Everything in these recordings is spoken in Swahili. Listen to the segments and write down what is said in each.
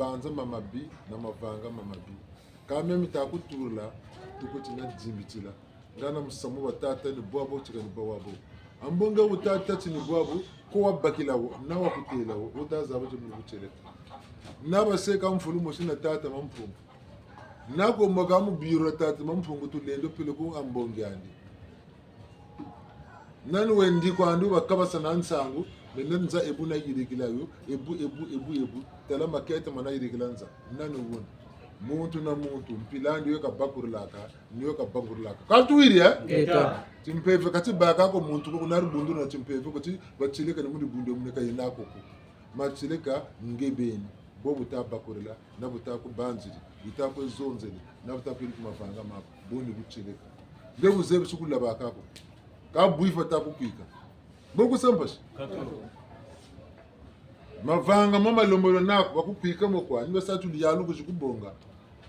mabanza mamabi na mavanga mamabi kama mitakutula tukutina dzimbitila ngana musamu watata ni bwabo chika ni bwabo ambonga utata chini bwabo ko wabakila na wakutela utaza abaje mu bucheleka naba seka mfulumo shina tata mampungu nako magamu biro tata mampungu tulendo pile ko ambongani nani wendi ko andu bakabasa nansangu menenza ebu na yirigilayo ebu tala makete mana yirigilanza nani won muntu na muntu mpilandi yo kabakurlaka niyo kabakurlaka katuiri eta timpeve kati baka ko muntu ko naru bundu na timpeve ko ti bachileka ni muri bundu mun ka yina ko machileka ngebeni bo buta bakurla na buta ko banziri buta ko zonzeli na buta ko mavanga ma boni buchileka ndebu zebe sukula baka ko ka buifa ta ko pika boku sampash mavanga mama lombolo nako bakupika mokwa niba satuli yalu kujikubonga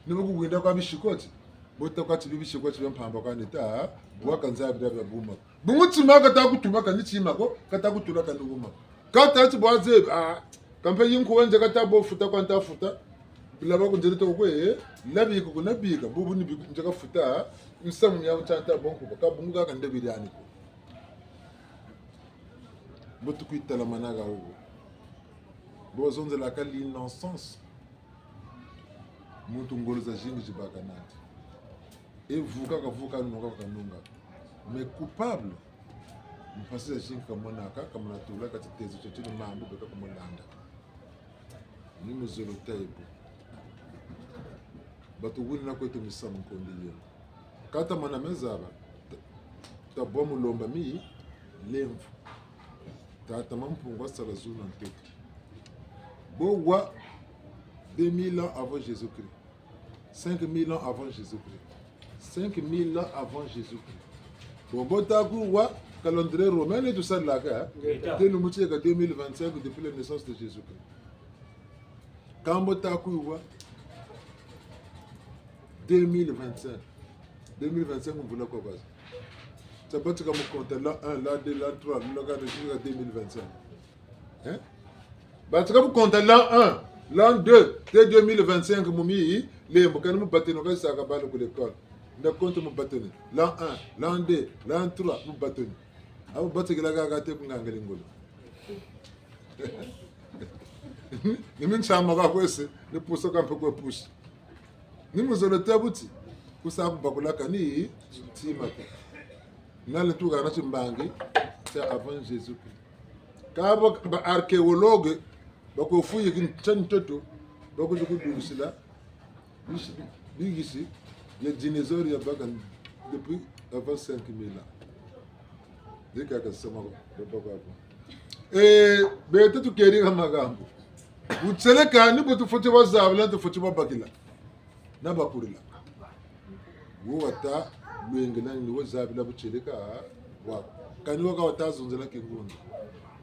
niba kuwinda kwa bishikoti bota kwa tibi bishikoti bempamba kwa neta bwaka nzabira bya buma bungutsima kata kutuma kanichima ko kata kutula kanuguma kata ati bwaze kampe yinku wanje kata bofuta kwa ntafuta bilaba kunjere to kwe labi ko kunabika bubu ni njaka futa nsamu ya utata bonko ka bunga kan debiri ani ko botu kuitala managa ugo bozon de la kali l'innocence muntu ngoloza jingi jibakanati evuka kavuka nunga kanunga mais coupable mpasisa jingi kamonaka kamona tula katitezo chochini mambo beka kumolanda ni muzolo taibu batu wuni na kwetu misamu kondiyo kata mana mezaba tabomu lomba mi lemvu tata mampungwa sala zuna ntoki Bowa 2000 ans avant Jésus-Christ, 5000 ans avant Jésus-Christ, 5000 ans avant Jésus-Christ. Bon, Botakou, calendrier romain et tout ça là, dès nous moutier qu'à 2025 depuis la naissance de Jésus-Christ. Quand Botakou, 2025, on voulait quoi base. Ça peut être comme on compte là 1, là 2, là 3, là 4, jusqu'à 2025. Hein? Parce que vous comptez l'an 1, l'an 2, dès 2025, les gens nous battent, nous ça va à l'école. Nous comptons nous battre. L'an 1, l'an 2, l'an 3, nous battons. Vous battez la gagate pour gagner l'ingolo. Nous ne sommes pas quoi nous poussons un peu quoi pousse. Nous nous allons tabouti. Pour ça, vous battez la cani, timaka. Nous allons tout gagner sur Mbangi, c'est avant Jésus-Christ. Quand vous archéologue, bako fuye kin tan toto bako jogo dugusila bigisi les dinosaures ya bagan depuis avant 5000 ans dès que ça m'a bako bete tu keri kamagambo utseleka ni butu foti wazabla to foti babakila na bakurila wo wata lwengela ni wazabla bucheleka wa kani waka watazunzela kingunza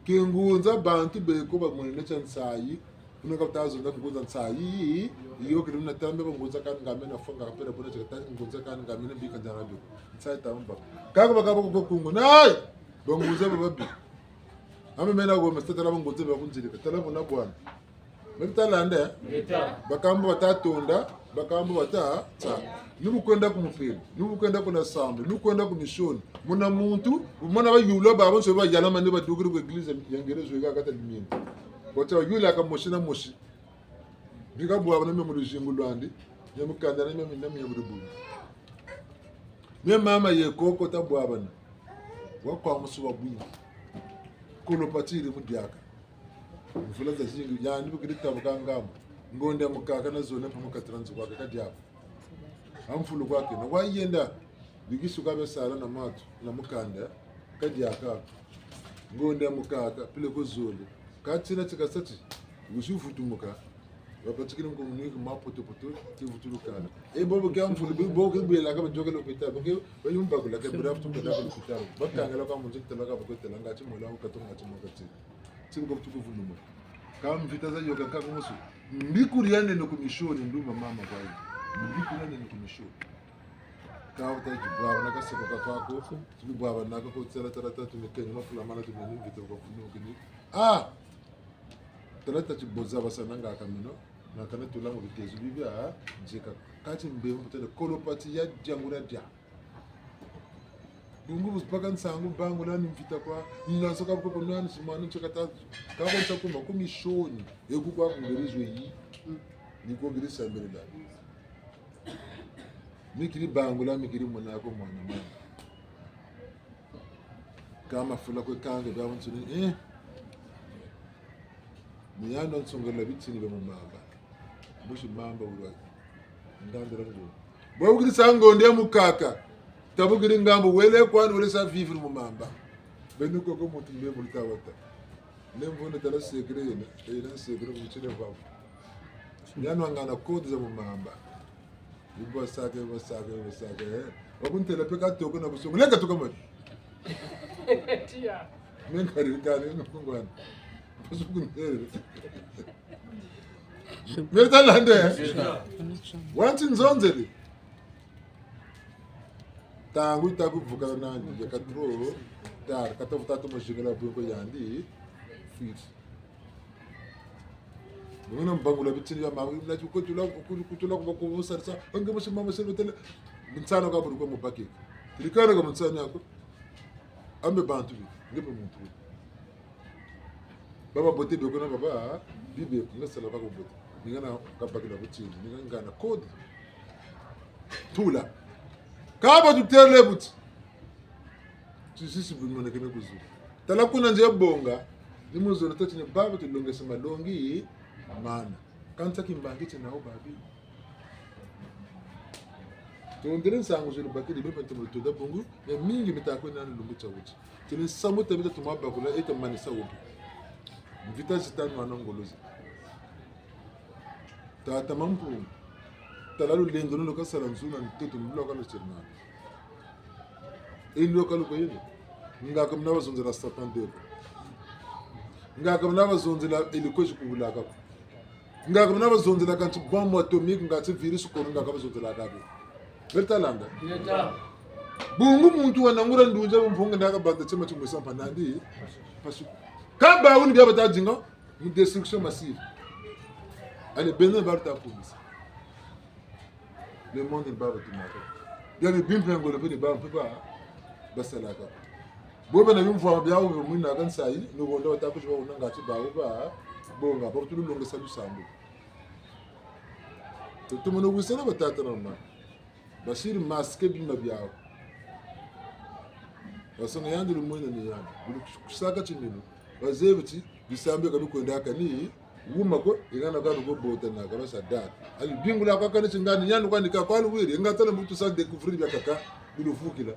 kingunza bantu beko bamunene chansayi unaka utazunza kingunza nsayi iyo kiruna tambe bangunza kan ngamena fonga kapera bona chaka ngunza kan ngamena bika njana biko nsayi tamba kako bakabo ko kungu nay bangunza bababi ame mena go mestata la bangunza bakunjile katala bona bwana mbitalanda bakambo batatonda bakambo bata tsa nubukwenda kumufili nubukwenda kuna sambe nubukwenda kumishoni muna muntu muna bayulo babo so bayala mane baduguru ku eglise yangerezo ikakata limini bota yula ka moshina moshi bika bwa bana mu rujingu lwandi nyamukanda na nyamina murubu me mama ye koko ta bwa bana wakwa musuwa bwingi kolopatiri mudiaka mfula za zingi yani bukirita bukangamo ngonde mukaka na zone pamuka transi kwa kadiapo amfulu kwake na wayenda bigisuka besala na matu na mukanda kadiaka ngonde mukaka pile ko zole katsina tikasati usufutumuka bapatikira ngo muniki mapoto poto tivutulukana bobo gamfulu bobo bela ka bajoke lopita boke bayumbagula ka braft to da lopita bakangala ka munje telaka bokotela ngati mola ukatonga timokati singo kutukuvulumo kama vita za yoga kaka musu mbikuriane no kumishoni nduma mama kwa hiyo mbikuriane no kumishoni kawo ta jibwa na kaseko ka kwako jibwa na ka ko tsela tata tumekenya mafula mala tumeni vita kwa kunu kini talata jiboza basana nga kamino na kana tulango bitezo bibya njeka kati mbemu tele kolopati ya jangura dia bungu busipaka nsangu bangu nani mfita kwa nnasoka kwa nani simani chakata kako ntakuma kumishoni eku kwa kungerizwe yi niko ngirisa mbele da mikiri bangu la mikiri monako mwana mwana kama fula kwa kange da nsuni miyano nsongela bitini be mumamba mushi mamba urwa ndandira ngo bwo ngirisa ngo ndiye mukaka tabugiri ngambo wele kwani wele sa vivre mumamba benu ko mutu mbe mulita wata nemvone tala sekre ina sekre muchile vavu yano angana code za mumamba ibo sake wakuntela peka toko na busongo lenga toka mwe tia menkari kale ngongwana busukuntere merta lande wanti nzonzeli tangu itakuvuka nani yakatro tar katafuta tumashigala bweko yandi fit Muna mbangula bitini ya mawi na kutula kwa sarsa anga mama selo tele mtsano ka buruko mubaki tilikana ka mtsano yako ambe bantu ngepe muntu baba bote beko na baba bibe ngasala ka bote ningana ka bakila bitini ningana code tula kaba tutele buti sisi bunona kene kuzu tala kuna nje bonga nimuzo natati ne baba tulongesa malongi mana kanta kimbangite nawo babi to ndire sangu jelo bakiri be pente muto da bongo ya mingi mitako na lungu chawuchi tene samu tabita tumaba kula eta manisa wobi mvita zitano anongolozi ta tamampu talalu lengono loka salanzuna nteto mloka lo cherna loka lo koyene ngaka mna bazonzela statandeko ngaka mna bazonzela ilikoji kubulaka ngaka mna bazonzela kanti bombe atomique ngati virus ko ngaka bazonzela kabe bertalanda bungu muntu wanangura ndunja mphunga ndaka banda chema chimwesa mpanandi pasu kaba uni bya batadinga mu destruction massive ale benen barta police le monde ba batumaka ya bi bimpengo le bi ba mpepa basalaka bobe na yumva bya ubu mwina kan sai no bonda watakuja bona ngati ba uba bonga portulu longa salu sambu to tumuno wisana batata na basir maske bima byao basanga yandi lumwena ni yana bulu kusaka chinino bazebiti bisambe kabikwenda kani wumako ingana ka go bota na ka sadaka ali bingula ka kana chingani nyanu kwandika kwalu wiri ngatala mutu sa découvrir bya kaka bulu fukila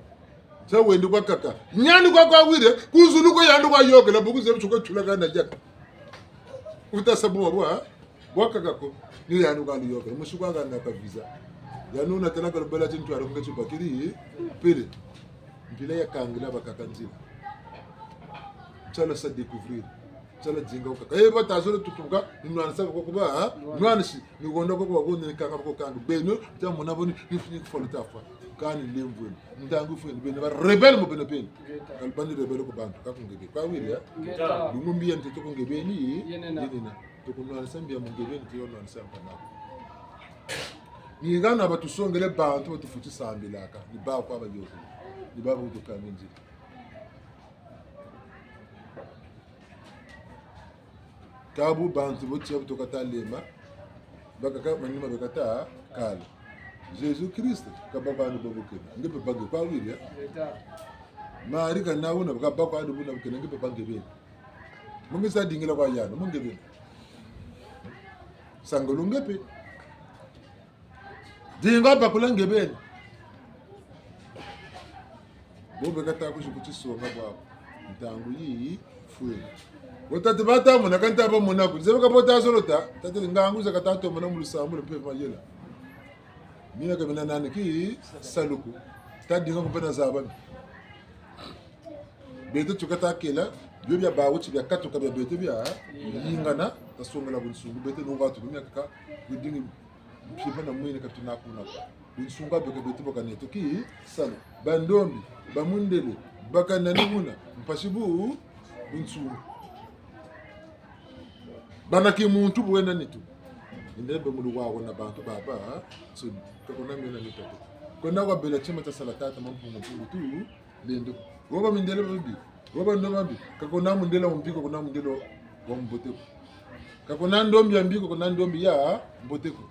sa wendi kwa kaka nyanu kwa wiri kuzulu ko yandu kwa yogela bukuze mchuko chula kana jaka utasabu wa kaka ko ni yandu kwa yogela mushukwa kana ka visa yanu na tena ka bala chintu aronga chibakiri pele mpila ya kangila bakaka nzila chala sa découvrir chala jinga ukaka batazolo tutunga nwanisa ko kuba nwanisi ni gonda ko ko ni kaka ko kandu beno tamu naboni ifini folita fa kani lemvu ndangu fu beno ba rebel mo beno pen albani rebel ko bantu ka kungebe kwa wiri ya lumumbi yente to kungebe ni yenena to kunwanisa mbia mo ngebe ni yo nwanisa mpana ni ngana batusongele bantu batufuti sambilaka ni ba kwa ba yozo ni ba ko kanenji kabu bantu botia kutoka lema bakaka manima bakata kala Jesus Christ kababa ni bobuke ngepe bange kwa wili ya marika nauna bakaba kwa adu buna bukene ngepe bange be mungisa dingila kwa yana mungebe sangolo ngepe dinga bakula ngebe bobe kata kushikutisonga kwa ntangu yi fuwe Wotati bata mona kanta ba mona ku zebe ka bota solota tati ngangu za katato mona mulusamu le pefa yela mina ka bina nani ki saluku tadi ngo pena zaba beto tukata kela byo bya bawo chi bya katu ka bya beto bya yingana tasongela bunsungu beto no ngatu mina ka bidingi phipa na mwine ka tunaku na bunsunga byo ka beto boka neto ki salu bandombi bamundele bakanani muna mpashibu bunsungu banaki muntu bwena nitu inde be mulu wa wona bantu baba so ko na mena ni to ko na wa bela chima ta salata ta mampu mpungu tu lendo woba mindele bibi woba ndo mabi kako na mundela umpiko kuna mundelo wa mboteko kako na ndombi ambiko kuna ndombi ya mboteko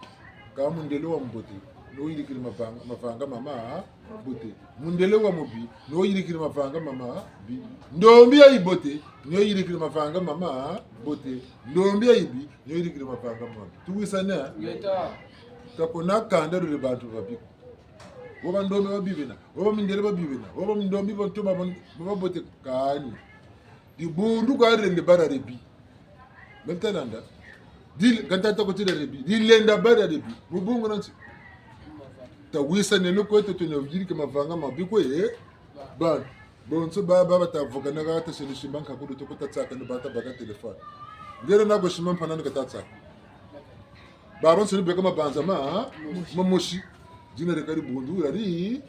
ka mundelo wa mbote no yirikiri mafanga mama bote mundele wa mobi no yirikiri mafanga mama bi ndombi ya ibote no yirikiri mafanga mama bote ndombi ya ibi no yirikiri mafanga mama tuwisana kako na kanda do bantu babiko woba ndombi babibina woba mindele babibina woba ndombi bontuma bote kani di bundu ko rende bara rebi mentananda dil ganta to ko tire rebi dil lenda bara rebi bubungu nansi ta wisa ne no ko to ne viri ke mavanga mabiko ba bonso baba ta vogana ga ta sele shimbanka ko to ko ta tsaka no bata baga telefone ngere na go shimban panana ka ta tsaka baron sunu be kama banzama mamoshi jina rekari bundu rari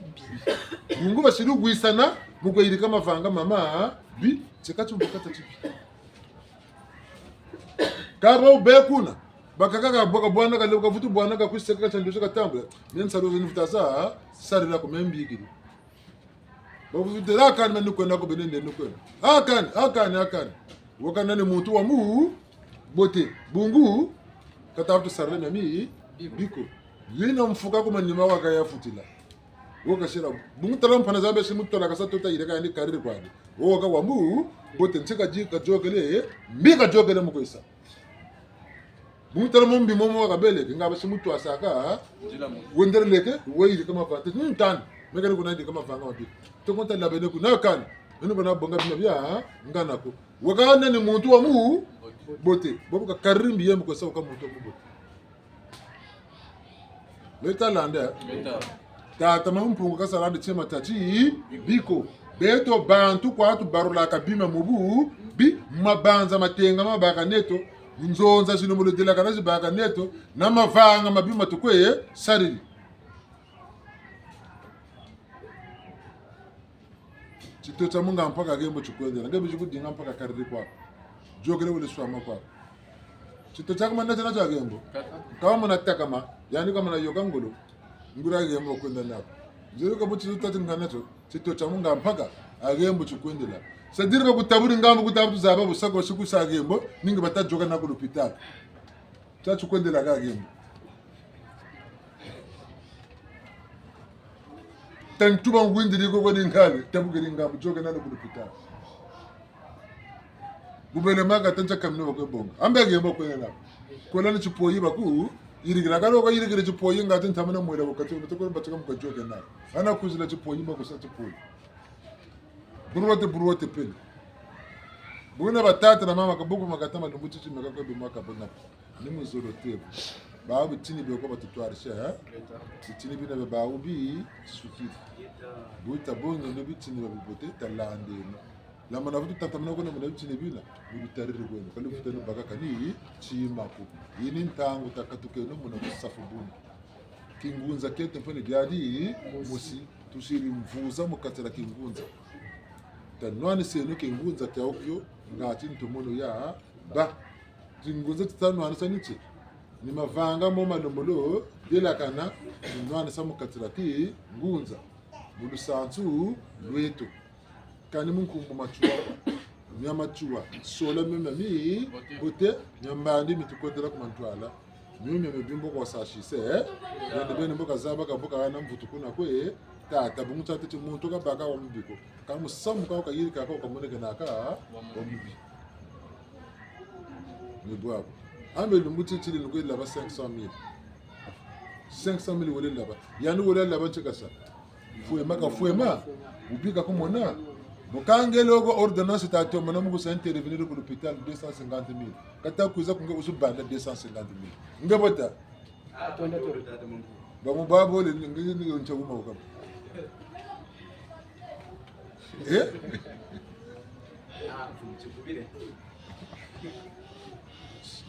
bungu bashiru gwisana mugo yiri kama vanga mama bi chekatu mbokata chipi kabo bekuna bakaka boka bwana ka leka futu bwana ka kuseka chandosha ka tambula nensa rozo nifutasa sarira ko membigiri bobu vitera kan menu ko nako benende nuko akan wakana ni muntu wa mu bote bungu kataftu sarle nami biko yina mfuka kuma nima waka ya futila woka shira bungu talam pana zabe shimu tola kasa tota ireka ndi kariri kwani woka wa mu bote ntsika jika jogele mbika jogele muko isa bungu talam mbi momo waka bele ngaba shimu to asaka wonder leke woyi kama fata tan megani kuna ndi kama fanga wapi to konta labene kuna kan eno bana bonga bina bia ngana ko woka nani muntu wa mu bote bobu ka karimbi yemu ko sauka muntu mu bote Leta landa tata mampungu kasala de chema tati biko beto bantu kwatu barula kabima mubu bi mabanza matenga mabaka neto nzonza zino muludela kana zibaka neto na mavanga mabima tukwe sarili chito cha munga mpaka gembo chukwendela ngabe chikudinga mpaka kariri kwa jogele wele swama kwa chito cha kumanda chana cha gembo kama munataka ma yani kama na yoga ngolo ngura gembo kwenda nako zero ka buchi tutati nganacho chito cha munga mpaka agembo chukwendela sadiri ka kutaburi ngambo kutabu zaba busako siku sa gembo ningi batajoga nako lupitaka cha chukwendela ka gembo tantuba ngwindiri ko bodi ngale tabugiri ngambo joga nako lupitaka bubele maga tanja kamno ko bonga ambe gembo kwenda nako kola ni chipoyi baku irigira kalo ko irigira chipoyi ngati ntamana mwela ko kati to ko bataka mu kajoke na ana kuzila chipoyi bako sa chipoyi buruwote pele buna batata na mama kabuku makatama lumbuchi chimeka ko be maka bona ni muzoro tebu baabu tini be ko batutwarisha tini bina be baabu bi suki buta bongo no bitini be bote talande la mana futu tatamna ko na mana bitini bina bitarire ko ko lufuta no baka kani chima ko yini ntango takatuke no muna kusafu buni kingunza kete pene jadi musi tusiri mvuza mukatira kingunza tanwani seno kingunza taokyo ngati ntomono ya ba kingunza tanwani saniche ni mavanga mo malomolo dela kana nwanani samukatira ki ngunza mulu santu lweto kani munkumbu machua nyamachua sola mimi bote nyambandi mitukodera kumantwala nyume mebimbo kwa sashise yande bene mboka zaba kaboka na mvutukuna kwe tata bunguta tete muntu ka baka wa mbiko kamu samu ka yiri ka ka moneke naka wa mbi ni bwabo ambe lumbuti chili ngo la ba 500,000 wole la ba yani wole la ba chekasa fuema ubika kumona Bukange logo ordonnance ta to mana mugo sa intervenir ko l'hôpital 250,000 kata kuza kunga usubanda 250,000 ngabota ba mu babo le ngi ni oncha uma ko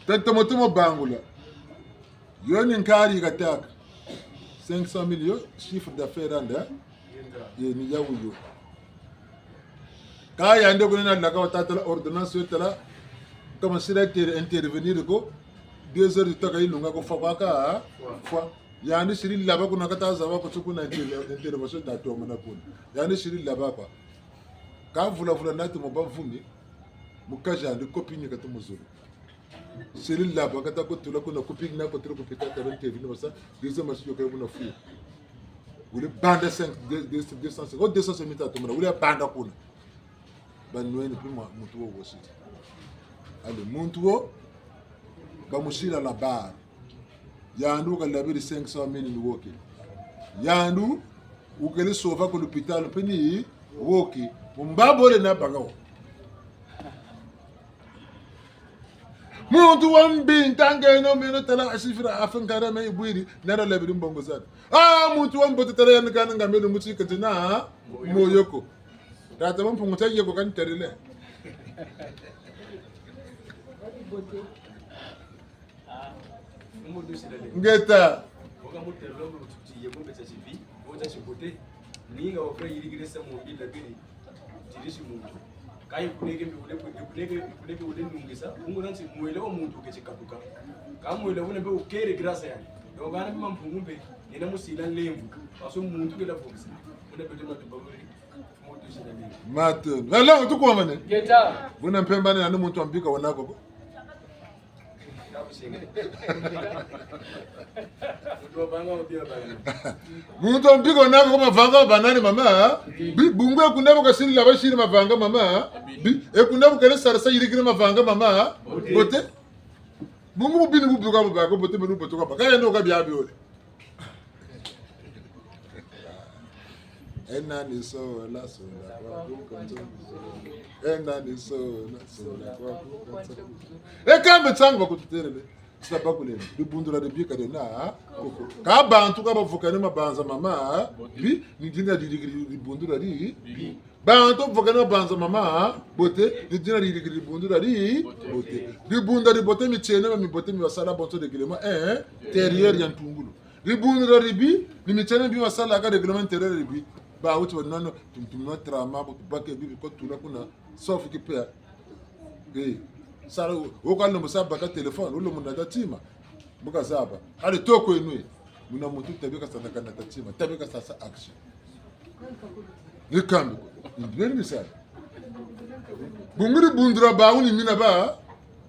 tanto motumo bangula yoni nkari kataka 500 millions chiffre d'affaires anda ye ni yawuyo kaya ande ko na laka watata ordonnance yotala kama sira intervenir ko 2 heures itaka ilunga ko fakaka fa yani shiri laba kuna kataza wako tukuna intervention da to mana kuna yani shiri laba kwa ka vula nati mo bavumi mukaja ndi copine ka tumuzulu shiri laba kata ko tula kuna copine na ko tula ko pita ka rente vino basa dizo masio ka kuna fu ule banda 5 250 o 200 mita to mana ule banda kuna banweni pima mutu wo wosi ale muntu wo bamushira la bar yandu ka labiri 500 mili woki yandu ukele sova ko l'hôpital peni woki mumbabole na bagawo muntu wambi ntange no meno tala asifira afankara me ibwiri nara labiri mbongo zati muntu wambo tala yankana ngamelo mutsika tina moyoko tata mpungu taje ko kan terele ngeta oga mutero lo tutiye mo beta chivi oja chibote ninga ofra yirigire sa mo bila bini tirishi muntu kai kunege kunege ule nungisa ungu nansi muelewa muntu ke chikatuka ka muelewa ne be ukere grasa yani dogana bima mpungumbe ina musila lembu aso muntu ke la fokisa une bete matubagori muntu shina bini mato wala tukwa mane Geta. Buna mpembane na muntu ambika wanako muntu ambiko nako kama vanga banani mama bungwe kunabo kasini la bashiri mavanga mama kunabo kale sarasa yirikire mavanga mama bote bungu bini bubuka bubako bote menu botoka bakaya no kabya biole enani so la kwa kukonto enani so la kwa kukonto ekambe tsanga bakututerele sabakule libundura libika de na koko ka bantu ka bavukana mabanza mama ni dinga libundura li bantu bavukana mabanza mama bote ni dinga libundura li bote libunda libote mi chene mi bote mi wasala bonto de gilema terrier ya ntungulu libundura libi ni mi chene bi wasala ka de gilema terrier libi ba wuti wanono tumtumna trama bo bake bi ko tula kuna sauf ki pe sara okalo musaba ka telefone ulo munada tima muka saba ale toko enwe muna mutu tabika sana kana tatima tabika sasa action nikambi ndweni misala bungiri bundura bauni mina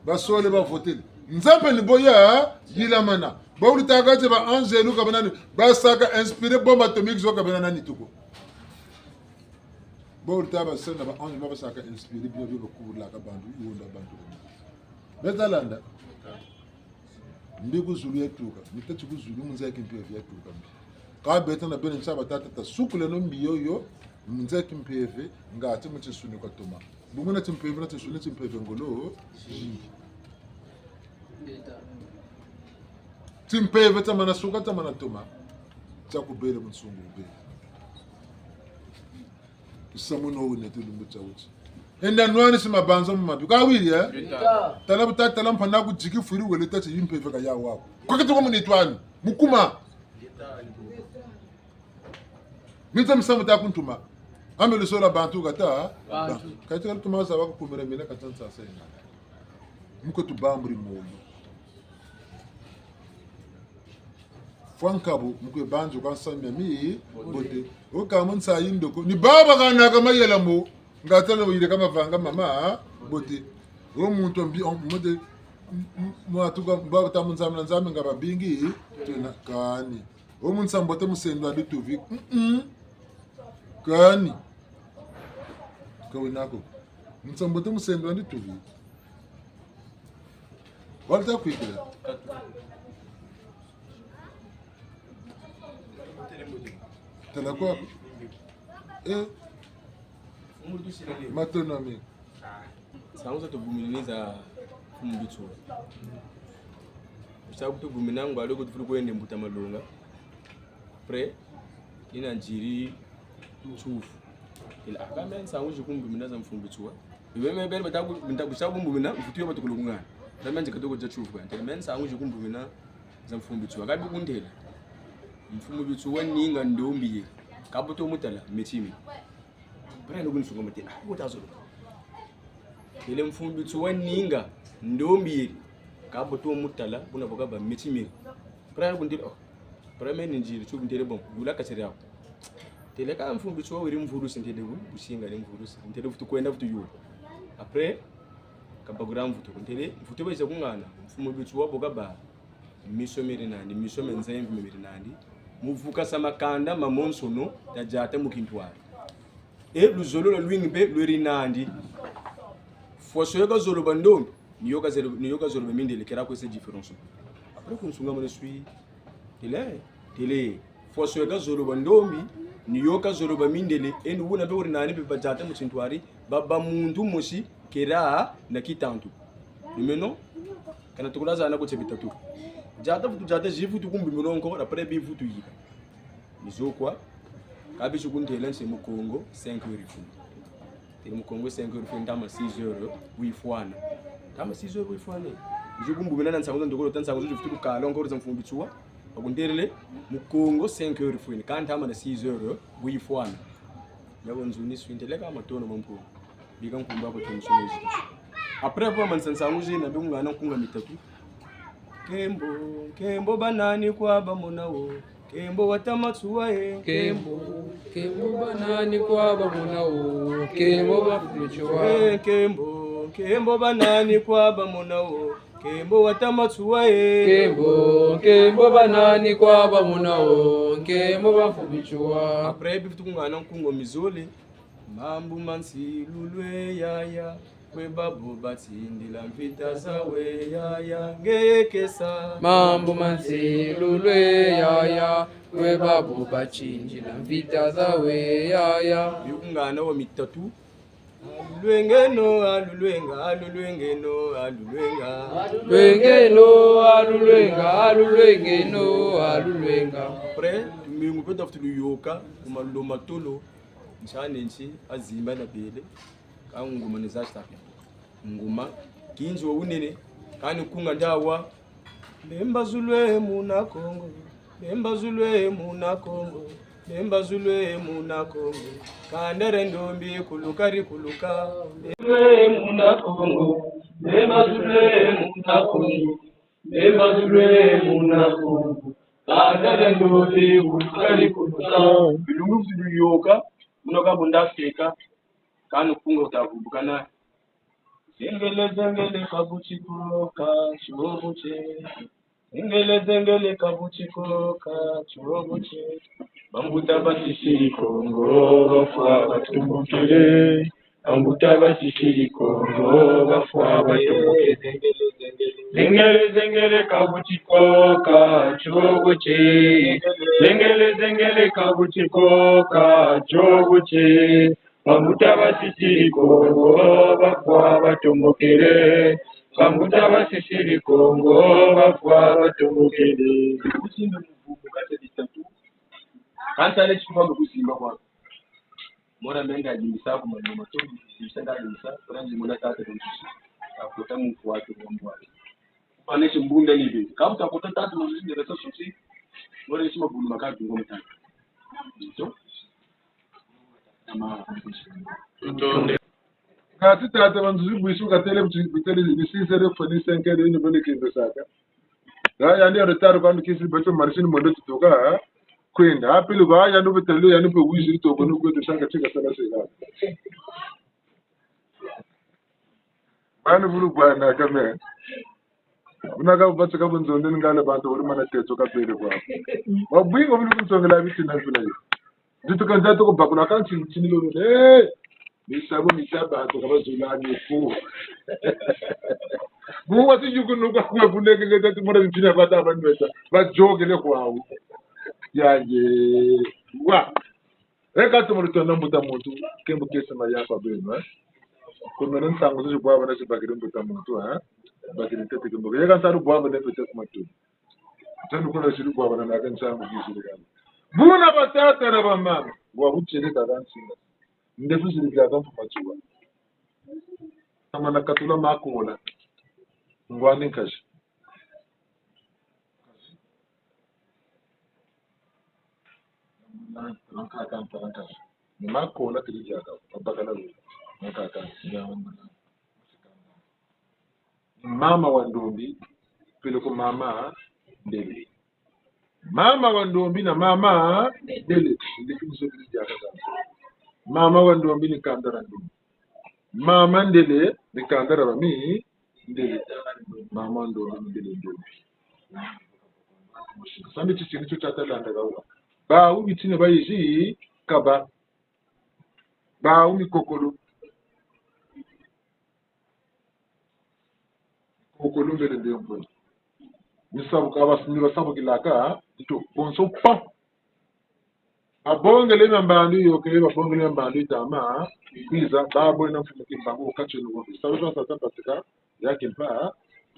ba sole ba voter nzambe ni boya yilamana ba ulitaka je ba angelu ka banani ba saka inspiré bombe atomique zo ka banana ni tuko ba ulitaba sana ba angelu ba saka inspiré bien bien ko la ka bandu yonda bandu bezalanda ndiku zulu yetuka mitatu kuzulu munzaki mpevi yetuka ka beta na bene nsaba tata sukule no mbiyoyo munzaki mpevi ngati mutsuni kwa toma bunguna timpevi na tsuni timpevi ngolo timpevi tamana suka tamana toma tsakubele mutsungu be samuno wone tulumbu tsawuti enda nwani sima banzo mmabi ka wili talabu talam panda ku jiki furi wele tati yimpevi ka ya wako ko keto mu nitwani mukuma mita msamu ta kuntuma amelo sola bantu kata kati tuma za wako kumere mena kata sasa muko tubamburi moyo Fwankabu mkwe banjo kwa samya mi bote oka munsa yindoko ni baba kana kama yela mo ngatana wire kama vanga mama bote o muntu mbi mode mo atuka baba tamunza mnanzame ngaba bingi tena kani o munsa mbote musendo adi tuvi kani kawinako munsa mbote musendo adi tuvi walta kwikira tela kwa matonomi sanguza tuguminiza kumbicho bisabu tugumina ngwalo ko tufuru kwende mbuta malunga pre ina njiri chufu ila akame sanguza kumbumina za mfumbichwa ibeme bene batabu bisabu mbumina mfutiyo batukulungana tamanje katoko ja chufu kan temen sanguza kumbumina za mfumbichwa gabi kundela mfumu bitu waninga ndombiye kabuto mutala metimi brano gunsunga mate bota zo ile mfumu bitu waninga ndombiye kabo to mutala buna boga ba metimir pra ko ndil o pra men njiri chu ndele bon yula ka seriya tele ka mfumbi cho wiri mvuru sintele bu businga le mvuru sintele futu kwenda futu yu après kabagura mvutu ndele mvutu bese kungana mfumo bitu wa boga ba miso mirinandi miso menzemvi mirinandi muvuka samakanda mamonsono tajata mukintwari e luzolo lwingbe lwirinandi fosoyoka zolo bandombi niyoka zolo bemindele kera ko se différence après kun sunga mone sui tele fosoyoka zolo bandombi niyoka zolo bamindele eni wuna be urinani be bajata mukintwari baba muntu moshi kera na kitantu nimeno kana tukulaza na ko tebitatu jata jifu tukumbi milongo après bi futu yika mizokwa kabishi kuntela nse mu Congo 5 euros tele mu Congo 5 euros ndama 6 euros wifwana ndama 6 euros wifwana jikumbu bena nsango ndokolo tansango jifutu kala ngoro zamfumbitsuwa bakunderele mu Congo 5 euros fweni kandi ama na 6 euros wifwana yabo nzuni swintele kama tono mampo bika nkumba ko tension après pour mansansango jina be ngana kunga mitatu Kembo banani kwa bamunawo Kembo watamatsuwa Kembo banani kwa bamunawo Kembo bafumichwa Kembo banani kwa bamunawo Kembo watamatsuwa Kembo banani kwa bamunawo Kembo bafumichwa après bifutu kungana nkungo mizole mambu mansi lulwe yaya kwe babu batindila mvita zawe yaya ngekesa mambo mansilulwe yaya kwe babu bachinjila mvita zawe yaya yukungana wa mitatu alulwengeno alulwenga après tumingu peta futu yoka kumaloma tolo nchane nchi azimba na bele kanguma nezashitaka nguma kinzo unene kani kunga ndawa bembazulwe muna Kongo kandere ndombi kulukari kuluka bembazulwe muna Kongo kandere ndombi kulukari kuluka bilungu yoka munoka bunda Afrika kani kunga utabubukana Zengele kabuchikoka chobuche Zengele kabuchikoka chobuche Bambuta basishiri Kongo bafwa batumbukire Bambuta basishiri Kongo bafwa batumbukire Zengele kabuchikoka chobuche Zengele kabuchikoka chobuche Bambuta basishiri Kongo bafwa batumbukire Bambuta basishiri Kongo bafwa batumbukire kusimba muvubu kate ditatu kansale chikufa kusimba kwa mora menga jimisa ku mama to jimisa jimisa franji mona tata kunshi akota mfu wake ngombo pane chimbunda libe kabuta kota tatu muzindi reso sosi mora chima bulu makati ngombo tata so kati tata banzuzi bwisu katele bitele bisisere foni senkere ni bone kindo saka ya ndi retard kwando kisi beto marshini mondo tutoka kwenda apili ba ya ndo betelo ya ndo wizi to bono kwetu shanga chika sala sela bana bulu bwana kame unaka batsa ka bonzonde ngala bantu uri mana tetso ka pele kwa wabwingo bulu kutsongela bitina fula yi dituka nzato ko bakuna kan chini lo misabo misaba to kaba zulani ku bu wati yukunu kwa buneke ngeta tumora bitina bata banweta ba jogele kwawo yaje wa eka tumoro tona mbuta muntu kembo kesa maya kwa beno kunona nsango zo bwa bana sibakire mbuta muntu bakire tete kembo yeka nsaru bwa bana pete kumatu tanu kono shiru bwa bana naga nsango kishirikana buna batata na bamama wa uchele dadansinga ndefu ziligaga mfumachuwa kama nakatula makola ngwani kashi ni makola kilijaga babagala lo nakaka mama wa ndombi pele ko mama ndele mama wandombi na mama ndele ndiki mzobili jaka mama wandombi ni kandara ndumbi mama ndele ni kandara bami ndele mama ndombi ndele ndombi sambi chichini chuchata landa gawa ba ubi tine ba yiji kaba ba umi kokolo mbele ndio mbona misabu kaba sinira sabu kilaka ito bonso pam abongele mambandu yoke babongele mambandu tama kwiza babo na mfumo kimbango kacho no sabu sasa patika yake mpa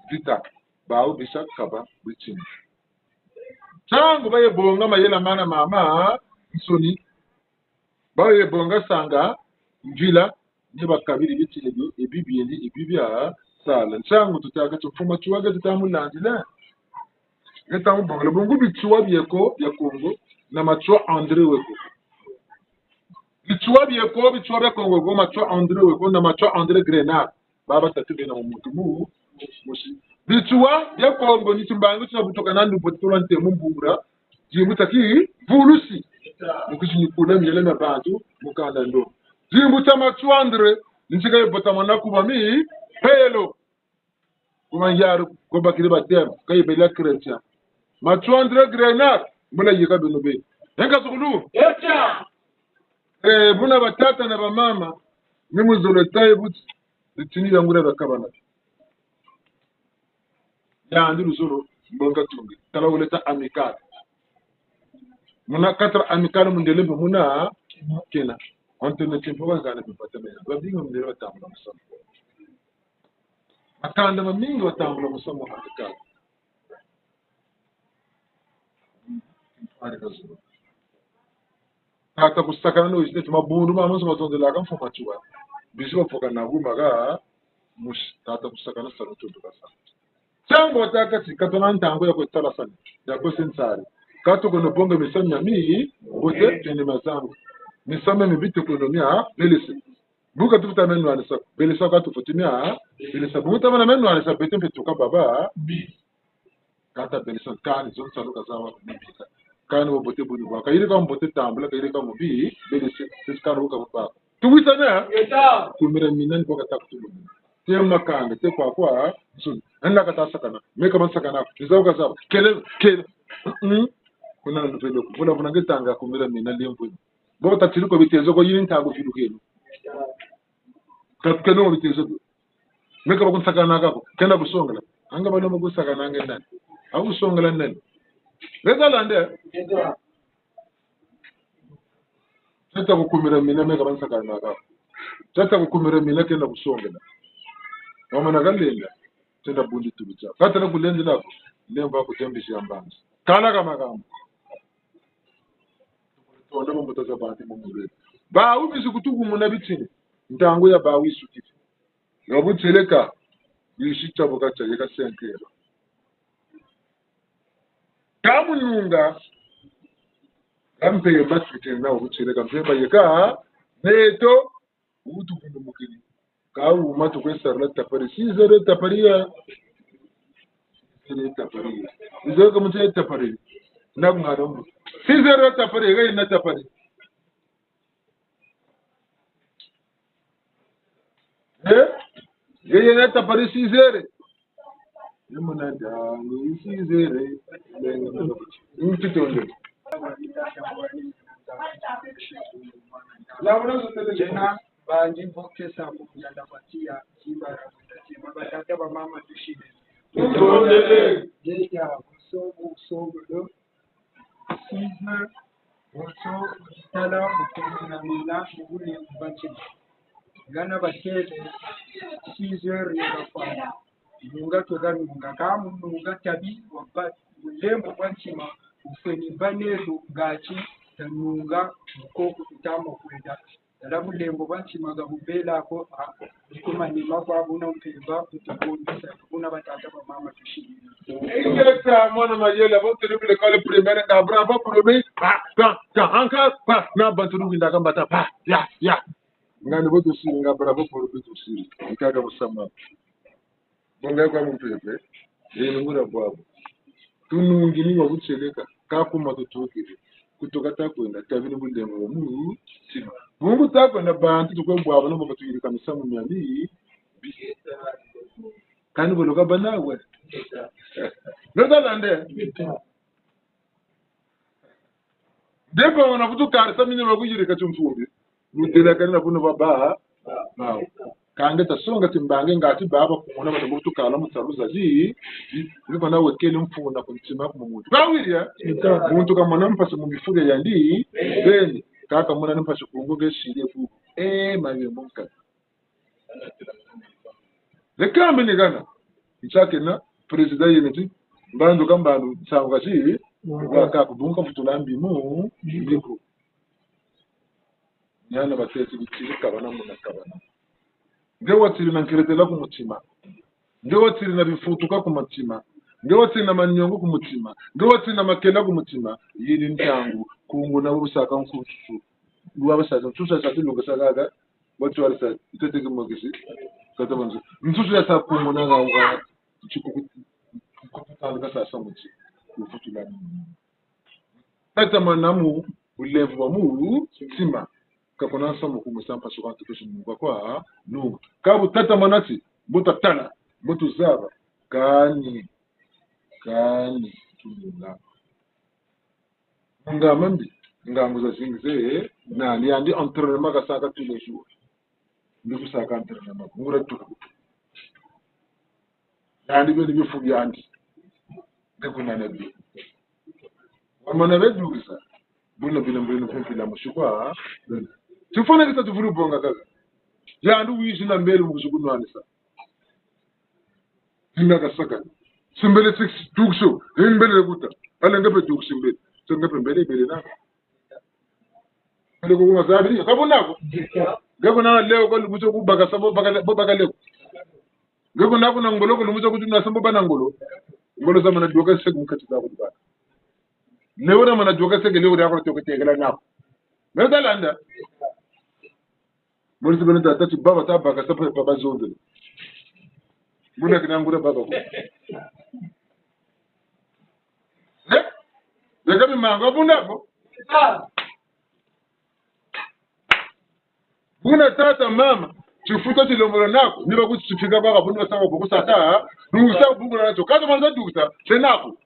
vita ba ubi kaba bichini changu baye bonga mayela mana mama nsoni baye bonga sanga njila niba kabiri bitile ebibia sala changu tutaka tufuma chuaga tutamulandila ngetamu bonga bongo bichwa bieko ya Kongo na machwa Andre weko bichwa bieko bichwa ya Kongo go machwa Andre weko na machwa Andre Grenade baba tatube na mutumu mushi bichwa ya Kongo ni timbangu tunabutoka nandu potula ntemu mbura jimutaki vulusi mukishini kuna miele na bantu mukanda ndo jimuta machwa Andre nchika yebota manaku mami pelo kuma yaru ko bakire batem kay bela chrétien machwa Andre Grenade mbona yika benobe enka sukulu echa buna batata na bamama nimuzolo taibuti litini yangura bakabana ya ndiru zolo mbonga tungi kala uleta amical muna 4 amical mundele muna kena antene tempo ngana bipatame babinga mundele batambula musomo akanda mamingi batambula musomo amical ari kazuro tata kusakana no isite mabundu mamuso matondela kamfuma chuwa bisiba foka na gumaga mush tata kusakana sanu tudukasa chango wataka sikatona ntango ya kwetala sana ya kwesensari kato kono bonga misanya mi bote tene mazangu misame mibite konomia belese buka tukuta menu alisa belesa kato fotimia belesa buka mana menu alisa bete mpetuka baba kata belesa kani zon saluka zawa mbika kani wo bote buni baka iri ka mbote tambula ka iri ka mobi belese tiskano buka baba tuwisa na yeta kumira minani boka takutu te makanga te kwa sun anda kata sakana meka masakana nizauka sawa kele kuna ndopelo kuna ngitanga kumira mina lempo bota tiliko bitezo ko yini ntago filukelo kapkeno bitezo meka bakun sakana kako kenda busongala anga bano mugu sakana ngenda au songala nani regala nde tata kukumira mina meka bansakana kako tata kukumira mina kenda busongala wamana galenga tenda bundi tubicha kata na kulenzi lako lemba kutembisha mbanzi kala kama kama tonda mbotoza bati mumure ba ubisi kutugu munabitini ntango ya ba wisukiti ngabutseleka yishita bokacha yeka senkero kamununga kampe basite na ubutseleka mpemba yeka neto utugu mukini kawu matu kwesarla tapari sizere taparia taparia sizere kamutse tapari nagumaro sizere tapari ga ina tapari yeye na tapari sizere yemuna dangu sizere mtitonde la mwana tena banji mboke sabu yandapatia kibara kutasema batata ba mama tushide tondele jeja usogo do sizna uso tala kutumina mina ngule banchi gana bakele sizere yakafanya nunga toganunga kamu nunga tabi wabati mulembo banchima ufeni banezo gachi tanunga mukoko tutamo kwenda Alamu lembo banchi magabubela ko kuma ni mabwa na mpemba kutabondisa kuna batata ba mama tushiri ingeta mwana mayela bote ni kale primaire ka bravo promi ta anka na bantu nginda kamba ta ya ngani bote siri nga bravo promi to siri ikaga busama bonga kwa mpembe ngura bwabo tunungini wa bucheleka kakuma tutokire kutoka takwenda tabini bulembo mu sima mungu takwenda bantu tukwe bwabo no bakatuyiri kamisa mu myali kandi boloka banawe nodalande depo wana kutukara samini bakuyiri kachumfumbi mudela kana kuno baba bawo kange tasonga timbange ngati baba kumona bata kutukala mutsaruza ji ndipo na wekele mfuna kuntima ku muntu bawirya muntu kamona mpase mu mifure yandi beni kaka mona mpase kungoge shire fu mabe monka lekambe ni gana ichake na president yeneti mbando kambando tsanga ji waka kubunga futulambi mu ndiko nyana batetse bitirika bana munakabana ngewe tsiri na nkiretela ku mutima ngewe tsiri na bifutuka ku mutima ngewe tsiri na manyongo ku mutima ngewe tsiri na makela ku mutima yini ntangu kungu na busaka nkusu luwa basaka tusa sati lungasagaga watu walisa iteteke mogisi katabanzo ntusu ya sa kungu na ngauga chikuku kutanga sasa muti ufutula tata manamu ulevu wa mu sima kakona samu kumusampa shukantu kushimunga kwa nungu kabu tata manati buta tana butu zaba kani tununga nga mambi nga muza singze na liandi entraînement ka saka tous les jours ndiku saka entraînement ngura tuku yandi be bi fu yandi dekuna nabi wamana bedu kisa buna bilambele kumpila mushukwa tufone kita tufuru bonga kaka yandu wishi na mbele musukuno anisa hinga saka simbele 6 tukso mbele guta ala ngabe tukso mbele so ngabe mbele na ale ko ngazabi kabunako gabuna leo ko lubuto kubaga sabo baga leo gabuna kuna ngolo ko lubuto kutuna sabo bana ngolo sama na doga seg mukati da kuba leo na mana doga seg leo da ko to tegela na medalanda Muri sibene tatu baba tabaka sapo baba zonde. Buna kinangura baba ko. Daga manga buna ko. Buna tata mama chifuta chilombola nako niba kuchifika baba buna sawa ko sata nusa bungura nacho kaza manza dukuta senako.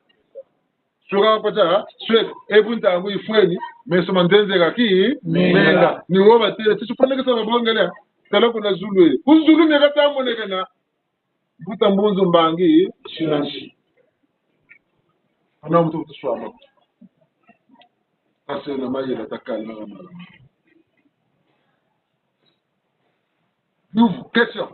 Suka pata swe ebunta ngu ifweni meso mandenze gaki menga ni woba tele tshifone ke saba bongela tala kuna zulu kuzulu ne kata moneka na buta mbunzu mbangi shinanshi ana mtu tuswama ase na maji la takala na mara nouveau question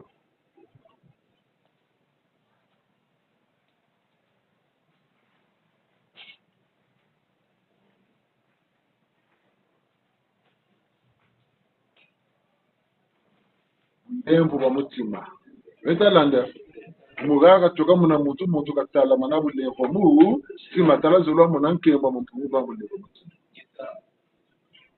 emvu ba mutima betalanda mugaga toka muna mutu katala manabu levo mu sima tala zulwa munankemba mumpu ba mulevo mutima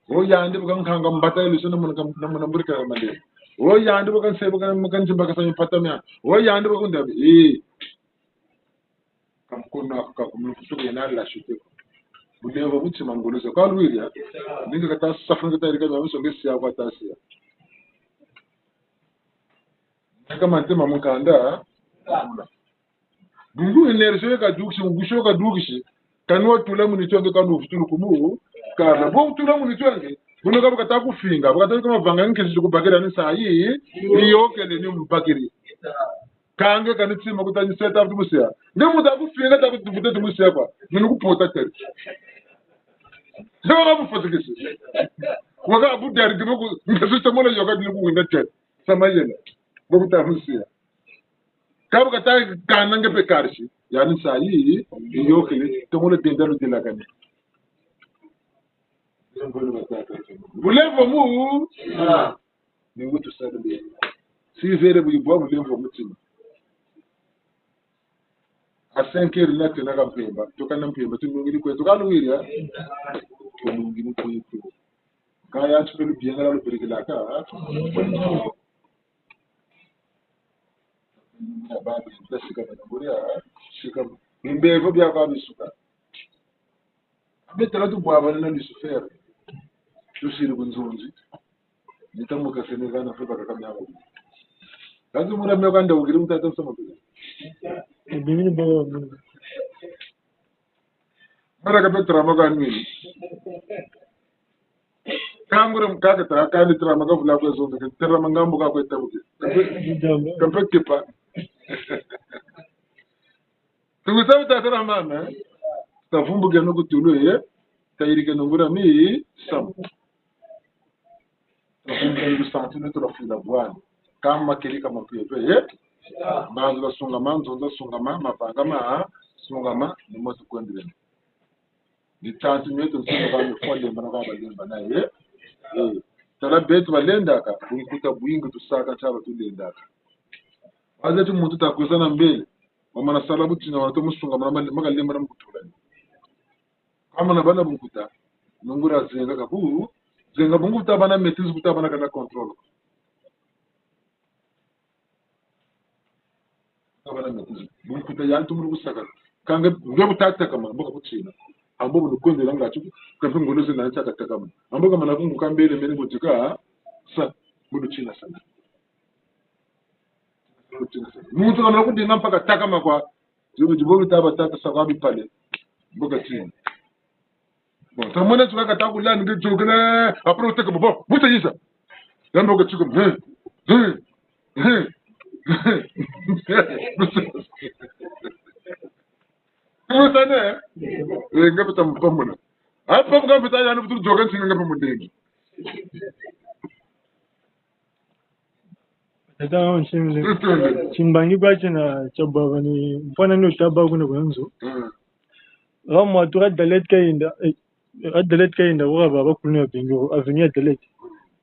o yandi bukan kanga mbata ilusona muna mburika male o yandi bukan sebo kan mukan jimba ka patamya o yandi bukan dabi kam kunna ka kumfutu yana la shute mulevo mutima ngoloso ka lwiria ninga kata safran kata irika nyamuso ngesiya kwa tasia kama ntema mukanda bungu enerse ka dukshi ngusho ka dukshi kanwa tula munitonge kanu futulu kumu kana bo tula munitonge buno ka bukata kufinga bukata kama vanga nkezi kubakira ni sayi iyokele ni mpakiri kange kanitsima kutanyi seta butubusia ndemu da kufinga da kutubuta tumusia kwa ninu kupota teri zewa bufotikisi waka budari dibuku ngesuta mona yoka dibuku winda teri samayela bobuta musia kabu kata kanange pe karshi yani sayi iyokele tomole dendalo dilakani bulevo mu ni wutu sadbe si vere bu ibo bulevo mutima a 5 heures la tena kampemba tokana mpemba tunungili kwetu kaluwiria tunungili kwetu kaya tupelu biengala lo perikilaka babu tasika na kuria shikam imbe fo biya ka bisuka betala tu bwa bana ni sufere tu siri kunzunzi nitamuka senegana fo baka kamya ko kazi mura me kanda ukiri mtata sama tu bimini bo mara ka betra maga nini kangure mkaka ta kani tra maga fula ko zonde ke tra mangambo ka ko tabuke kampe kipa tu sabe ta tra mama ta fumbu ke no kutulu ye ta iri ke ngura mi sam ta fumbu ke santi no tra fila bwana kama kili kama pepe ye banzo la sungama nzonza sungama mapanga ma sungama ni moto kwendele ni tanti meto nsinga ba mi fonde mbana ba balemba na ye tala betu balenda ka bunkuta buinga tusaka chaba tulenda ka aze tu muntu takusana mbele wamana salabu tina watu musunga maka lemba na mkutula kama na bana bunkuta nungura zenga ka bu zenga bunkuta bana metizu kuta bana kana control abana metizu bunkuta yantu muru kusaka kanga ngebe tata kama mboka kuchina ambo bukunde langa chu kafu ngoloze na chaka kama ambo kama na kungu kambele mene botika sa budu china sana muntu kama kuti mpaka takama kwa jibo taba tata sababu pale mboka chini bon tamone tukaka takula nge jogana apro uteka bobo mutayisa yamba ko chukum Mutane, ngapi tampamuna. Apa ngapi tanya anu betul jogan singa ngapi mundegi. tata on chimbangi kwache na chababa ni mpona ni utaba kuna kwanzo ramo atura dalet kainda dalet kainda wa baba kuna bingo avenir dalet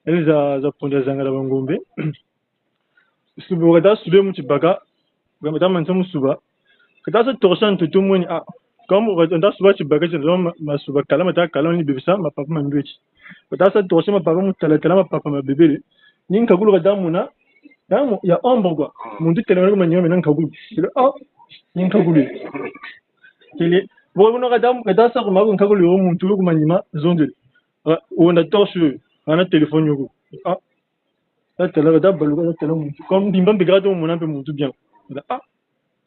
eliza za ponda zangala bangombe subu kata sube mu chibaka gamata mansa musuba kata sa torsan tutumuni a comme on suba chibaka chelo masuba kala mata kala ni bibisa ma papa mandwechi kata sa torsan ma papa mu tala ma papa ma bebele ninka gulu kata muna ya ombre quoi muntu tele ma nyome nan kagulu ninka gulu kile bo no kata sa ko mago kagulu yo muntu ko manyima zonde on a torche ana téléphone yoko là tele kata baluka tele muntu comme bimba bigrato mon un peu muntu bien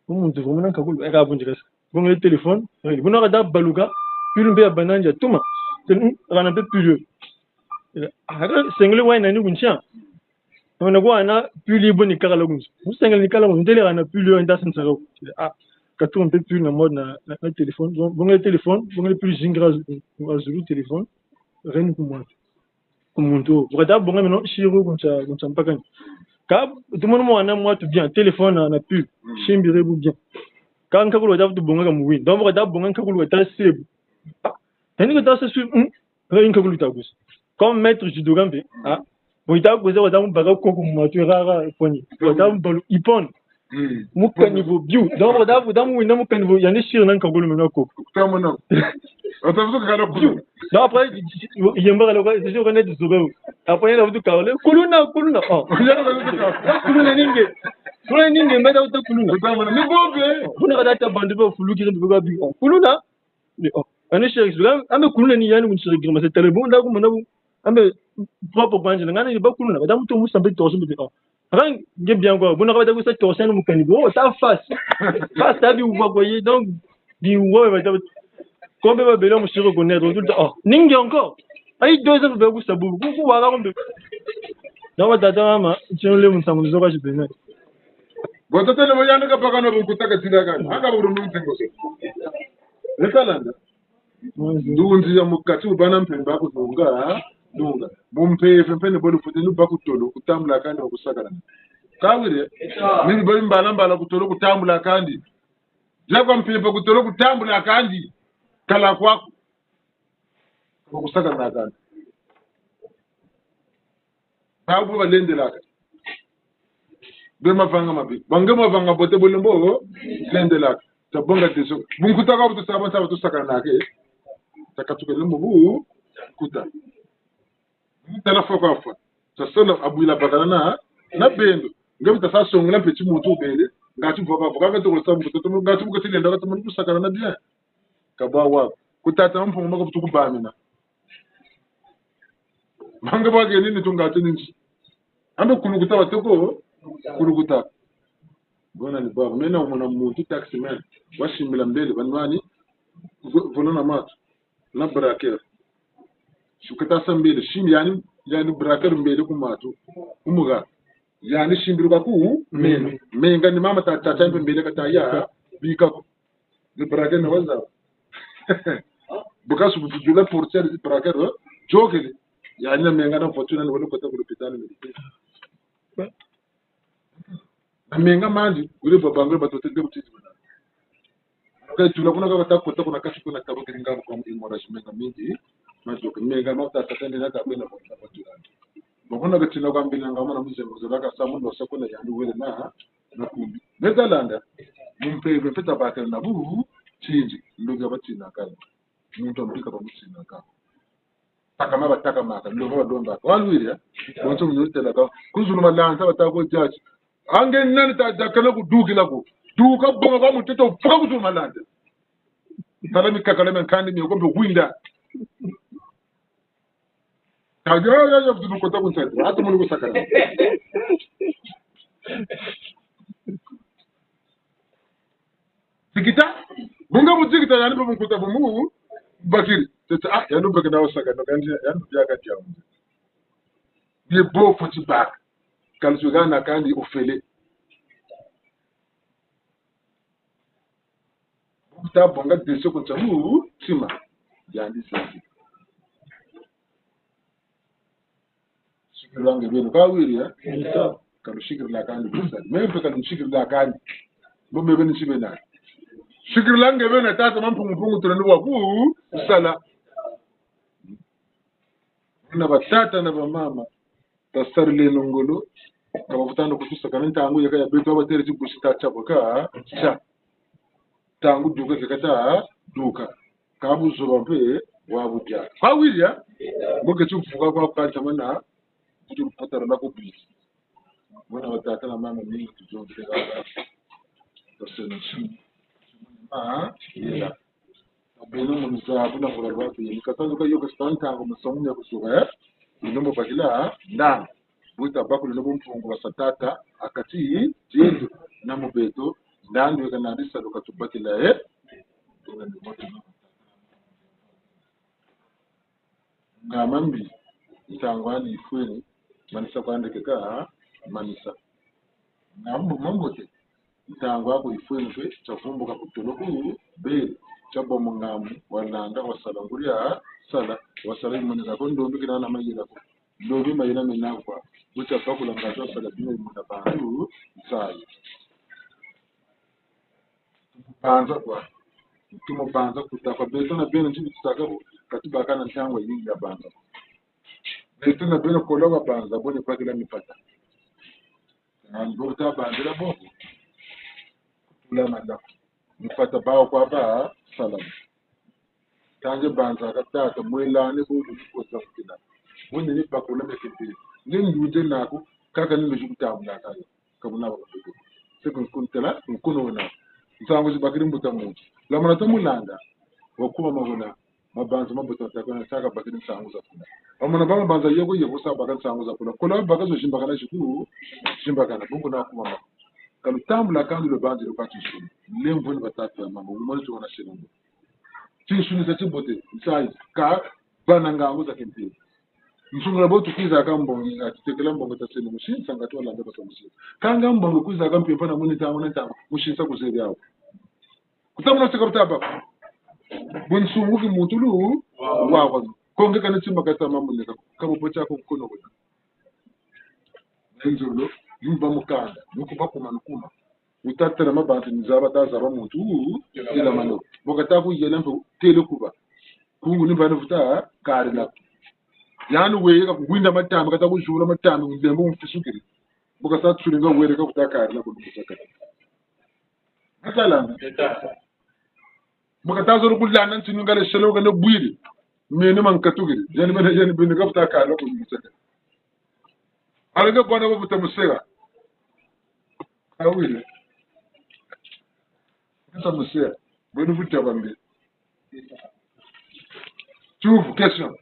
muntu vraiment nan kagulu ka bunjika bon le téléphone bon kata baluka puis mbe bananja tuma rana peu plus single wine na ni kuncha on a quoi na plus libre ni kala gunz vous single ni kala gunz tele rana plus le inda sans saro ka tout un peu plus na mode na téléphone bon le téléphone bon le plus zingra azulu téléphone rien pour moi muntu wakati bonga meno shiro kuncha mpaka ka tout le monde moi tout bien téléphone na plus shimbire bu bien quand kakulu wata tu bonga mu win donc wakati bonga kakulu wata sebu tani ko ta se rien kakulu ta gus comme maître judogambe bon ita ko za wata mu baga ko mu tu rara poni wata mu ipon muka niveau biu donc wakati mu win muka niveau yani shiro nan kakulu meno ko tamana atavuka kana biu. Non, après, il y a un peu de journée de sourire. Après, il y a un peu de carole. Kuluna. Kuluna ninge. Kuluna ninge, mais là, tu kuluna. Ni bombe. Kuluna kada ta bande ba fulu ki ndu ba bi. Kuluna. Ane chéri, ame kuluna ni yani unchiri grima c'est tellement là comme on ame propre banje ngana ni ba kuluna. Kada muto musambe torso bi. Ran nge bien quoi. Bona kada ku sa torso no mukani bo ta face. Face ta bi uwa koye donc bi uwa ba ta Combien va bello monsieur reconnaître tout le temps ningi encore ay 2 ans be ku sabu ku wala ko be dawa dada ma chele mun samu zo ka jibena Bota tele mo yana ka pagano bu kutaka tilaga anga buru nuntengo se lekalanda ndunzi ya mukati bana mpemba ku dunga mumpe fempene bodu futenu bakutolo kutambula kandi okusagala kawire mimi bali mbala kutolo kutambula kandi jakwa mpemba kutolo kutambula kandi kala kwako okusaka nakana babu balende laka bema vanga mabi bangema vanga bote bolembo lende laka tabonga teso bunkuta ka butu sabon to saka nake takatuke lembo bu kuta tala foko afa sasolo abuila bagana na bendo ngem ta sa songla peti moto bele ngati mvoka voka to kusa mvuto to ngati mvuka tile ndaga to mun kusakana na dia ka ba wa kutata mpungu mako butuku ba mina manga ba geni ni tunga tini ando kuluguta watoko kuluguta bona ni ba mena umona muntu taxi man washimila mbele banwani volona matu na braker shukata sambele shimi yani braker mbele kumatu umuga yani shimbiruka ku menga ni mama tata mbele kata ya bika ni braker na waza bukasu bujula portier di braker joke yani na menga na fortuna ni wala kota ku hospital medicine na menga mandi ule babangwe batotende butiti bana kai tunakuna kama takota kuna kashi kuna taboke ngabo kwa imora shimenga mingi majoke menga no tata tende na tabena kwa batula bakona gatina kwa mbina ngamo na muze muzaka samu ndo sakona yandu wele na kumbi Netherlands mumpe peta bakela na bu chinji ndoga batina kala muntu ambika bamutsina kala takama bataka maka ndo badonda walwira bonso munutela ka kuzulu malanta batako jaji ange nani takana kudukila ko duka bonga kwa mtoto fuka kuzulu malanta salami kakala menkandi mi kombe winda kaja ya kudu kota kunsa hata mungu sakana sikita bunga muzikita yani bumukuta bumu bakiri tata yani bakina wasaka no kanji yani byaka jamu ye bo foti back kalsugana kandi ofele buta bonga deso kunsa mu sima yani sisi shikirlange beno kawiri ya kalushikirla kandi bisadi mempe kalushikirla kandi bombe beni sibena shikirlange beno tata mampungu tunanuwa ku sala na batata na bamama tasarle nongolo kabafutano kutusa kananta angu yakaya beto abatere chibusita chaboka cha tangu duka kekata duka kabu zurompe wabudya kwawirya mboke chufuka kwa kanta mana kutu patara na kubi wana batata na mama mingi tujonge kaka tasena shi ya beno munza buna kula batu yikatanzo ka yoga stanta ngo masomo ya kusuka inombo bakila ndana buita bakulu lobo mfungu wa satata akati jindu na mubeto ndando yakanadisa lokatubakila ngamambi itangwani ifweni manisa kwandekeka manisa ngambo mambote itangwa ko ifweni fe chavumbuka kutoloku be chabo mungamu walanga wasalanguria sala wasala imuneza ko ndombi kinana mayira ko ndombi mayira menakwa buta bakula ngazo sala bino imuna bantu sai panza kwa tumo panza kutaka beto na beno njibi tutaka katiba kana ntangwa yingi ya banza beto na beno kologa banza bone kwa kila mipata ngota banza boko kula manda mipata bao kwa ba salam tanje banza katata mwelane ko ko zakila bone ni bakula mekiti ni nduje nako kaka ni mjukutamu na kaya kabuna bako sekon kuntela kuno na nsango zibakiri mbuta muntu lamana tamulanda wakuba magona mabanza mabuta takona saka bakiri nsango zakuna amana baba banza yego yego sabaka nsango zakuna kola bakazo shimbakana shiku shimbakana bungu na kuma kalutambula kandi lo banza lo katishu lemvu ni batatu mama umone tuna shiringo tinshuni za tibote sai ka bana ngango za kempe msunga botu kiza kambongi atitekela mbongo taseni mushinsa ngatola ndaba kamusi kanga mbongo kuza kampe pana muni tamu na tamu mushinsa kuzeli yao kutamuna tikabutaba bunsunguki mutulu wawa konge kana chimba kata mamune kabo pocha ko kono ko nzolo yumba mukanda nukuba kumanukuma utatera mabantu nizaba tazaba muntu ila mano bokata ku yela mfu tele kuba kungu ni bana futa kare la yani weye ka kuwinda matamba kata kujula matamba ndembo mfisukiri bokata tsulinga were ka futa kare la kudukaka asalanga bokata zoro kulana ntinu ngale shelo ngale bwiri mene man katugiri yani bene ka futa kare la kudukaka alaga bwana bo futa musega awile Ça me sert. Bonne vous t'abandonner. Tu ouvres, question.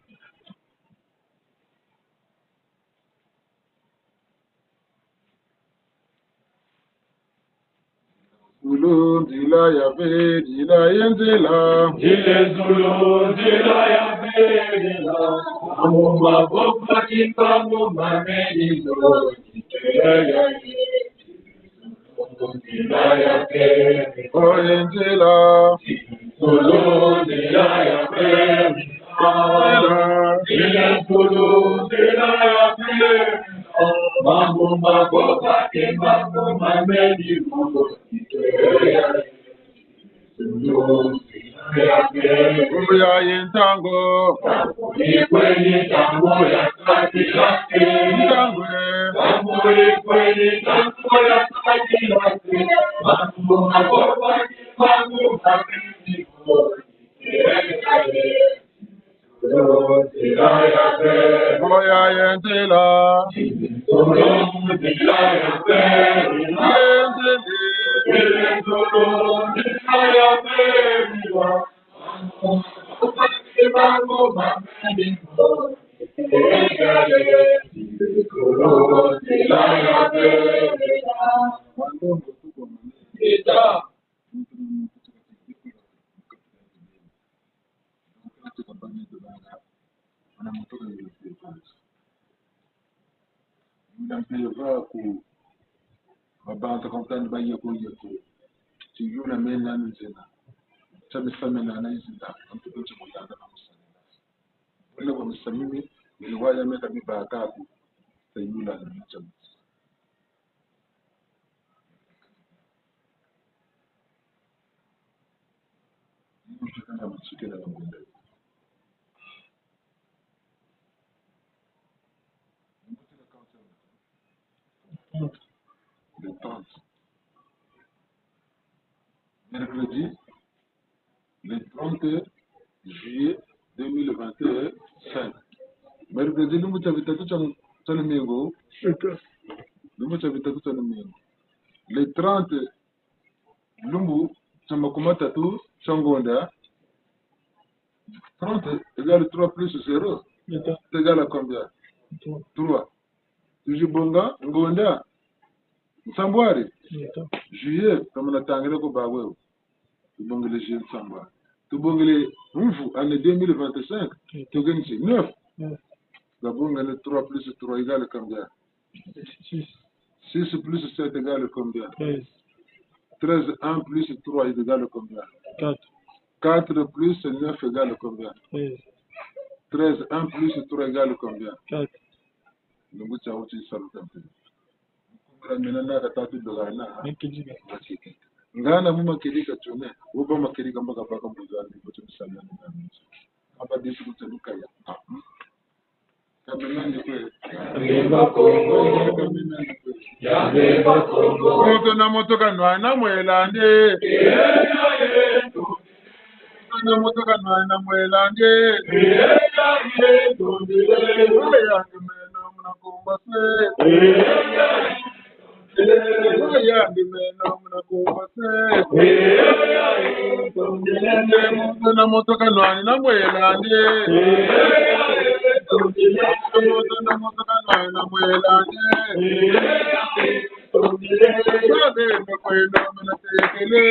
Zulu, Dila, Yabe, Dila, Yenzela. Dile Zulu, Dila Yabe, Dila. Amuma Boba Kipa, Muma Medizo. Dila Yabe, Oh, Yenzela. Zulu, Dila Yabe, Dila. Dile Zulu, Dila Yabe, Amuma Boba Kipa, Muma Medizo. Uya Yentango. Ikweni tango ya kati yake, Tangwe. tango ikweni tango ya kati yake, mambo maboba ni mambo mabisi kwa Oya Yenzela. Babanta contando ba yeko yeko. Ti yuna mena nzena. Tabi famina na izinda. Antu kunche mutanda na musana. Wale wa msamimi ni wale meka biba akaku. Ta yula na mcha mutsi. Mshikana mshikana na mwende. Le 30. Mercredi, le 30 juillet 2025. Mercredi, nous avons été tout le mingo. Nous avons été tout le mingo. Le 30, Lumbu, Chamakumata tout, Changonda. 30 égale 3 plus 0. C'est égal à combien? 3. Tujibonga, Ngonda. Sambwari. Juillet, comme on a tangé ko bawe. Tubongele juillet Sambwari. Tubongele Mfu, année 2025. Tu gagnes 9. Gabongele 3 plus 3 égale à combien? 6 plus 7 égale à combien? 13. 1 plus 3 égale à combien? 4 plus 9 égale à combien? 13. 1 plus 3 égale à combien? 4. Donc, tu as aussi ça le temps. Ngana katatu dogana. Ngana muma kirika chone. Uba makirika mpaka paka mbuzani. Bote msana ni hapa disi kuteluka ya. Kamenani kwe. Yabeba Kongo. Moto na moto kanwa na mwelande. Na moto kanwa na mwelande. Yange meno mnakumbase. Yange meno mnakumbase. Moto na moto kanwa na mwelande. Moto na moto kanwa na mwelande. Yange mkweno mnatekele.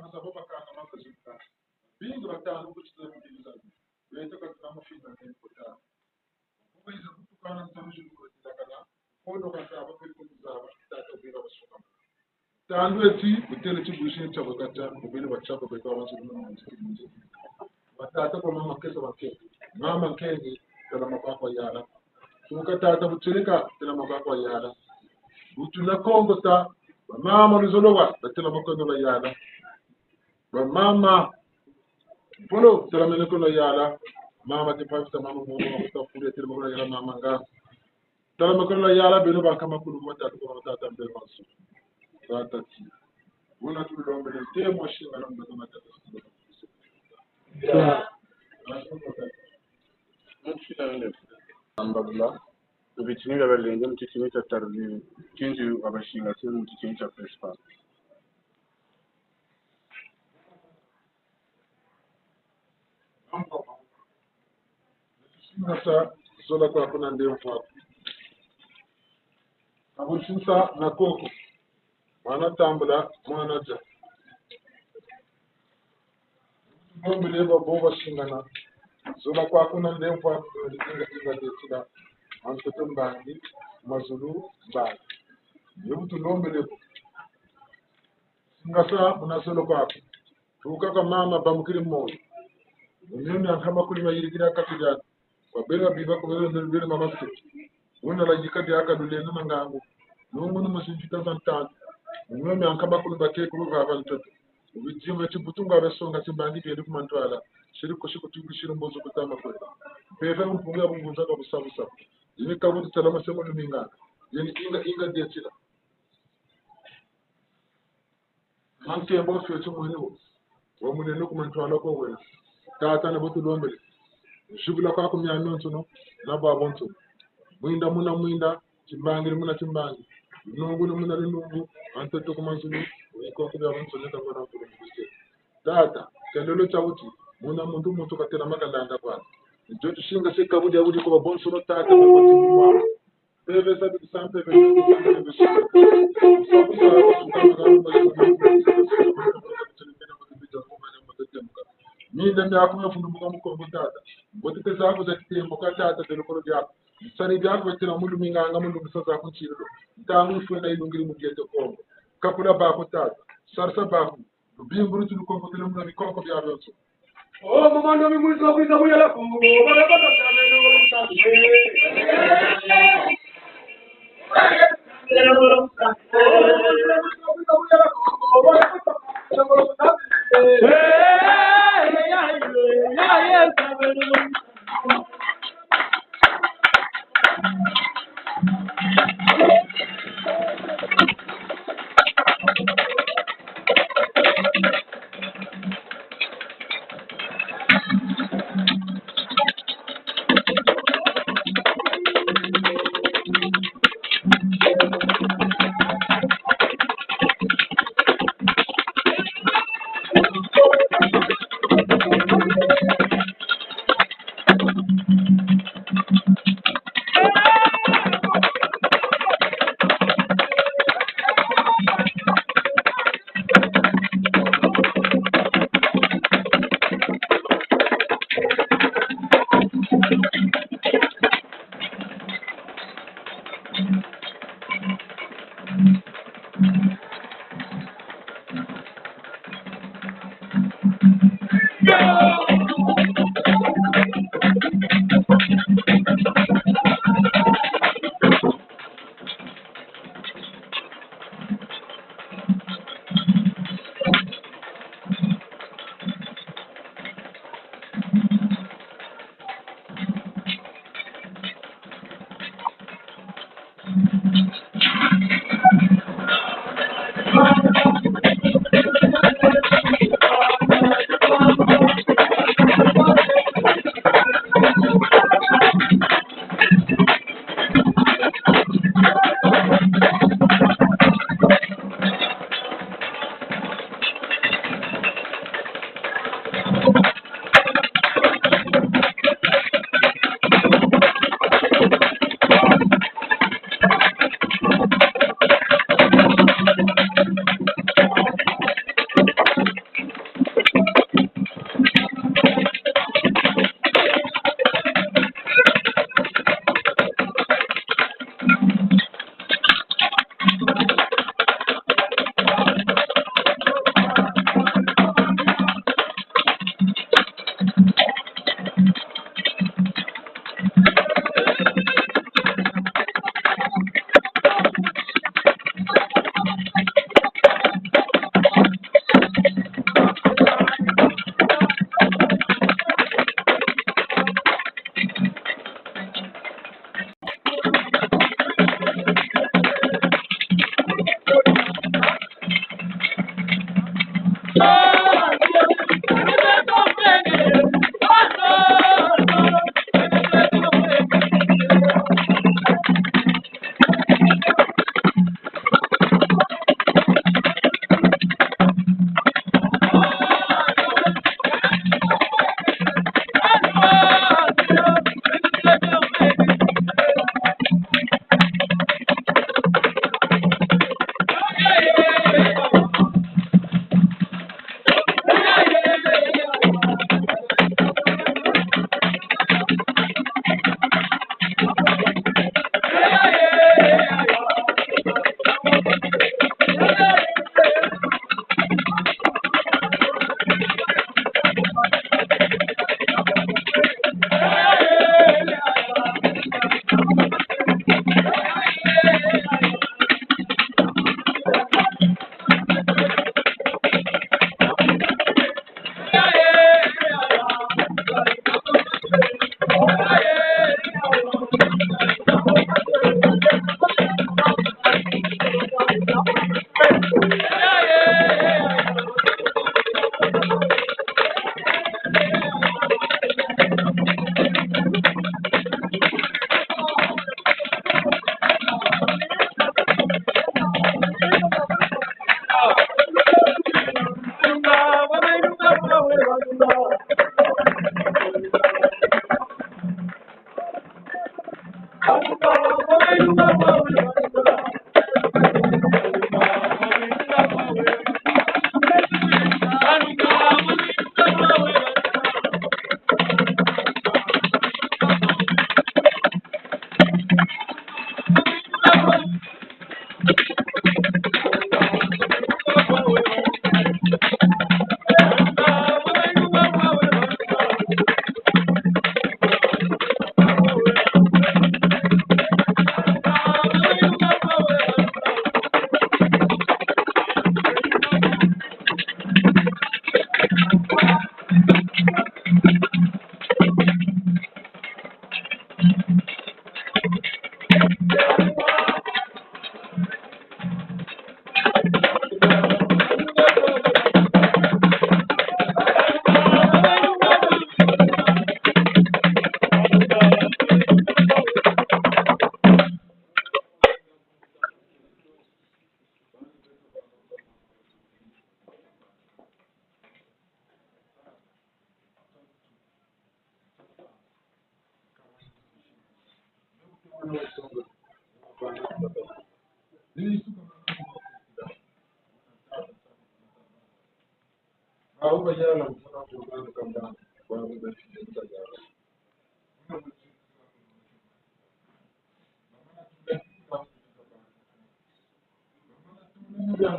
na sababu kana maka zika bingi batano kuchita mbiza leta kana mafika na kota kwa hizo kutokana na tamashu kwa kana kodo kwa sababu kwa kuzaba tata bila kusoka tandu eti utele chibushi cha bakata kubele bachapa kwa kwa wasu batata kwa mama kesa bakeni mama kengi tala mapapa yala tukatata butirika tala mapapa yala utuna kongo ta mama nizolowa tala makono yala mama polo tala meneko yala mama te pasta mama mo ta fure tala makono yala mama nga tala makono yala belo ba kama kulu mata ko tata mbele masu tata ti una tu lombe le te mo shi ngala ndo mata Ambagula ubitini gabalenge mutitini tatarni kinju abashinga se mutitini cha principal Sasa sola kwa kuna ndio mfano abushinsa na koko mwana tambula mwana ja ngombele boba shingana sola kwa kuna ndio mfano inga desida antoto mbangi mazulu mbali yebutu ngombele ngasa munasolo kwa tukaka mama bamukiri mmoja unyoni akama kulima yirigira katijana kwa bela biba kwa bela mama siki wona la yikati aka dule na ngangu nungu musinjita santana unyoni akama kulima ke kuruga abantu ubijima chibutunga abasonga timbangi bende kumantwala shiriko shikutugu shirumbozo kutama kwa peva mpunga bungunza kwa busabusa yini kabutu talama semo lumingana yini inga dietila manke mbo fetu mwenu wa munenu kumantwala kwa wena tata na botu lombele shugula kwa kumya nonto na babonto mwinda muna mwinda timbangi muna timbangi nungu muna nungu antoto kumanzuni iko kwa bonto neta kwa nto tata kelelo chauti muna mundu mutu katena makalanda kwa njo tushinga se kabudi abudi kwa bonso no tata na kwa timwa peve sabi sampe peve sampe Minda mi akuma fundu muga mukongo tata bote te zaku za kitembo ka tata te lokolo byako sani byako tena mundu minganga mundu musasa ku chiro tangu fwe na ilungiri mu gete kongo kapula bako tata sarsa bako bimburu tu kongo tele mu na kongo bya byonso Oh, mamando mi muizo kuiza muyala kongo bara bata tane no mutande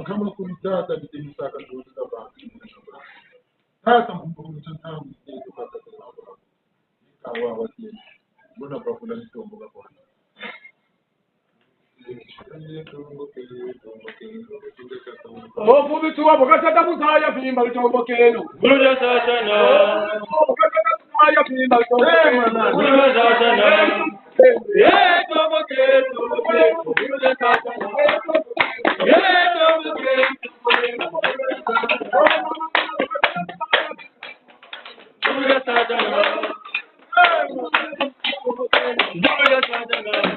kama kulitata bitimisaka tuuliza banki hata mkumbuka ikawa wati mbona kwa fulani tomboka kwa Ofubi tuwa bokata musaya fimba litombo kenu. Buruja satana. Bokata musaya fimba litombo kenu. Buruja satana. Ye tombo kenu. Buruja satana. Ye tombo kenu. Buruja satana. Buruja satana.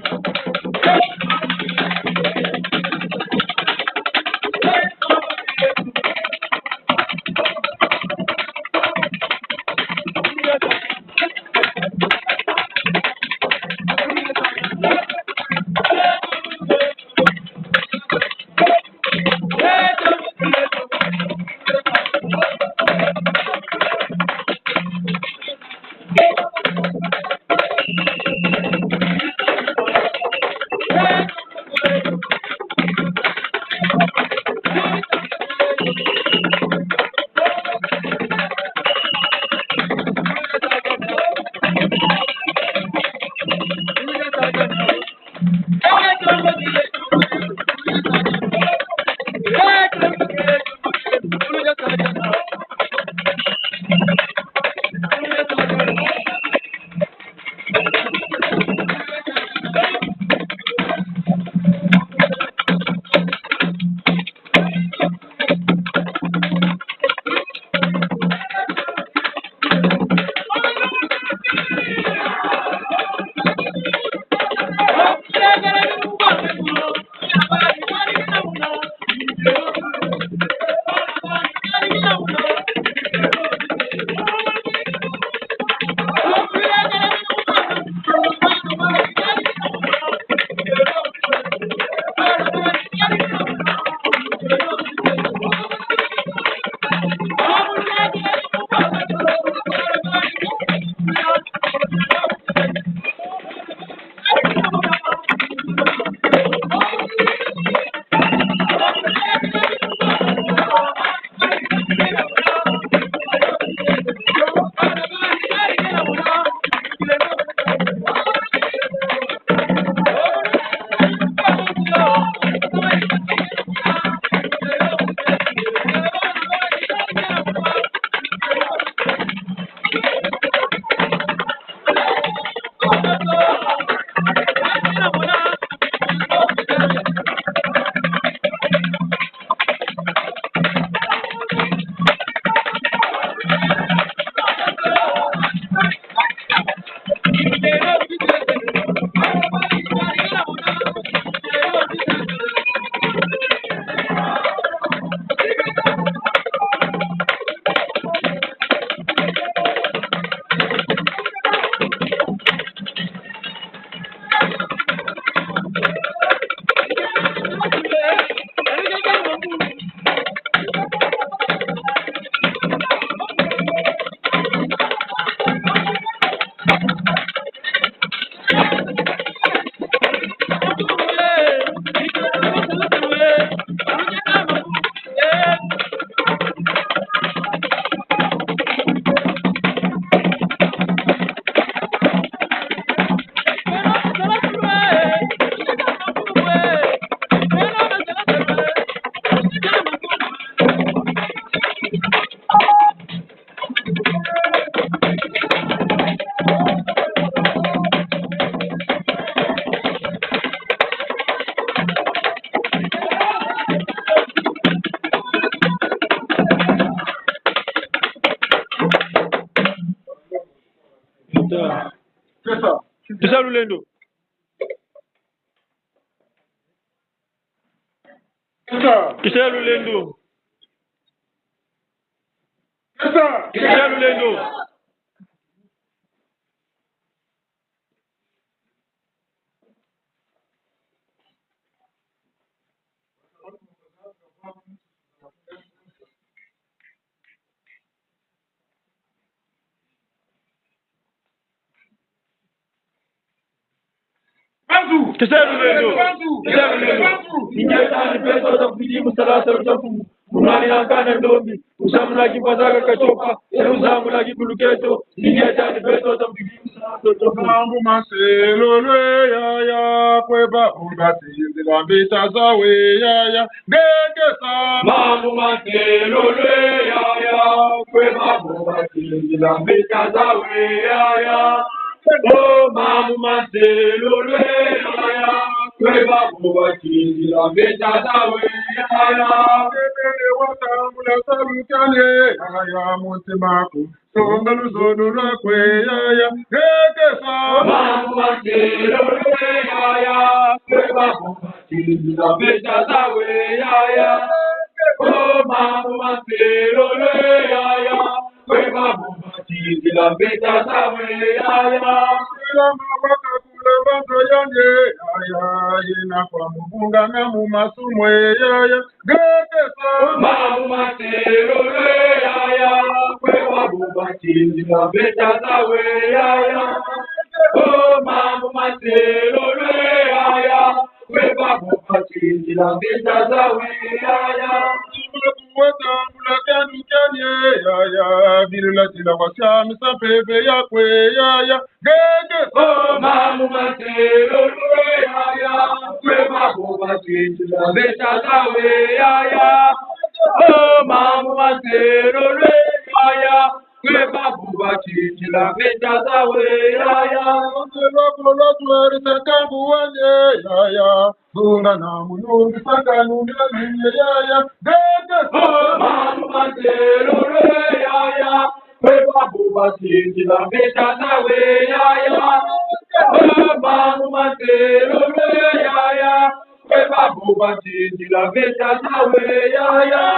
Tusalu lendo. Tusalu lendo. Tusalu lendo. Tusalu lendo. Ningetani pesa za kujibu salasa utafu. Unani nakana ndombi. Usamula kipazaga kachoka. Uzamu la kibuluketo. Ningetani pesa za kujibu salasa utafu. Mambo maselo lwe ya kweba ugati zila bita zawe ya gegesa. Mambo maselo lwe ya kweba ugati zila bita zawe ya. Oh, mambo maselo lwe ya kweba ugati zila bita zawe ya. Kebele watambula salutane ya montemako. Songalu zono rakwe ya gegesa. Mambo maselo lwe ya kweba ugati zila bita zawe ya. Oh, mambo maselo lwe ya kweba ugati zila bita zawe ya. Kula banzo yanye ya ina kwa mubunga na mumasumwe ya gegesa. Mambo maselo lwe ya kweba ugati zila bita zawe ya. Oh, mambo maselo lwe ya kweba ugati zila bita zawe ya. Kuweta mula kanu kanye ya virula tila kwa shami sapeve ya kwe ya gegesa. Oh, mambo maselo lwe ya kweba ugati zila bita zawe ya. Oh, mambo maselo lwe ya kweba ugati zila bita zawe ya. Kola tuere sakambu wanye ya bunga na munungi sakanu ya gegesa. Oh, mambo maselo lwe ya kweba ugati zila bita zawe ya. Oh, mambo maselo lwe ya kweba ugati zila bita zawe ya.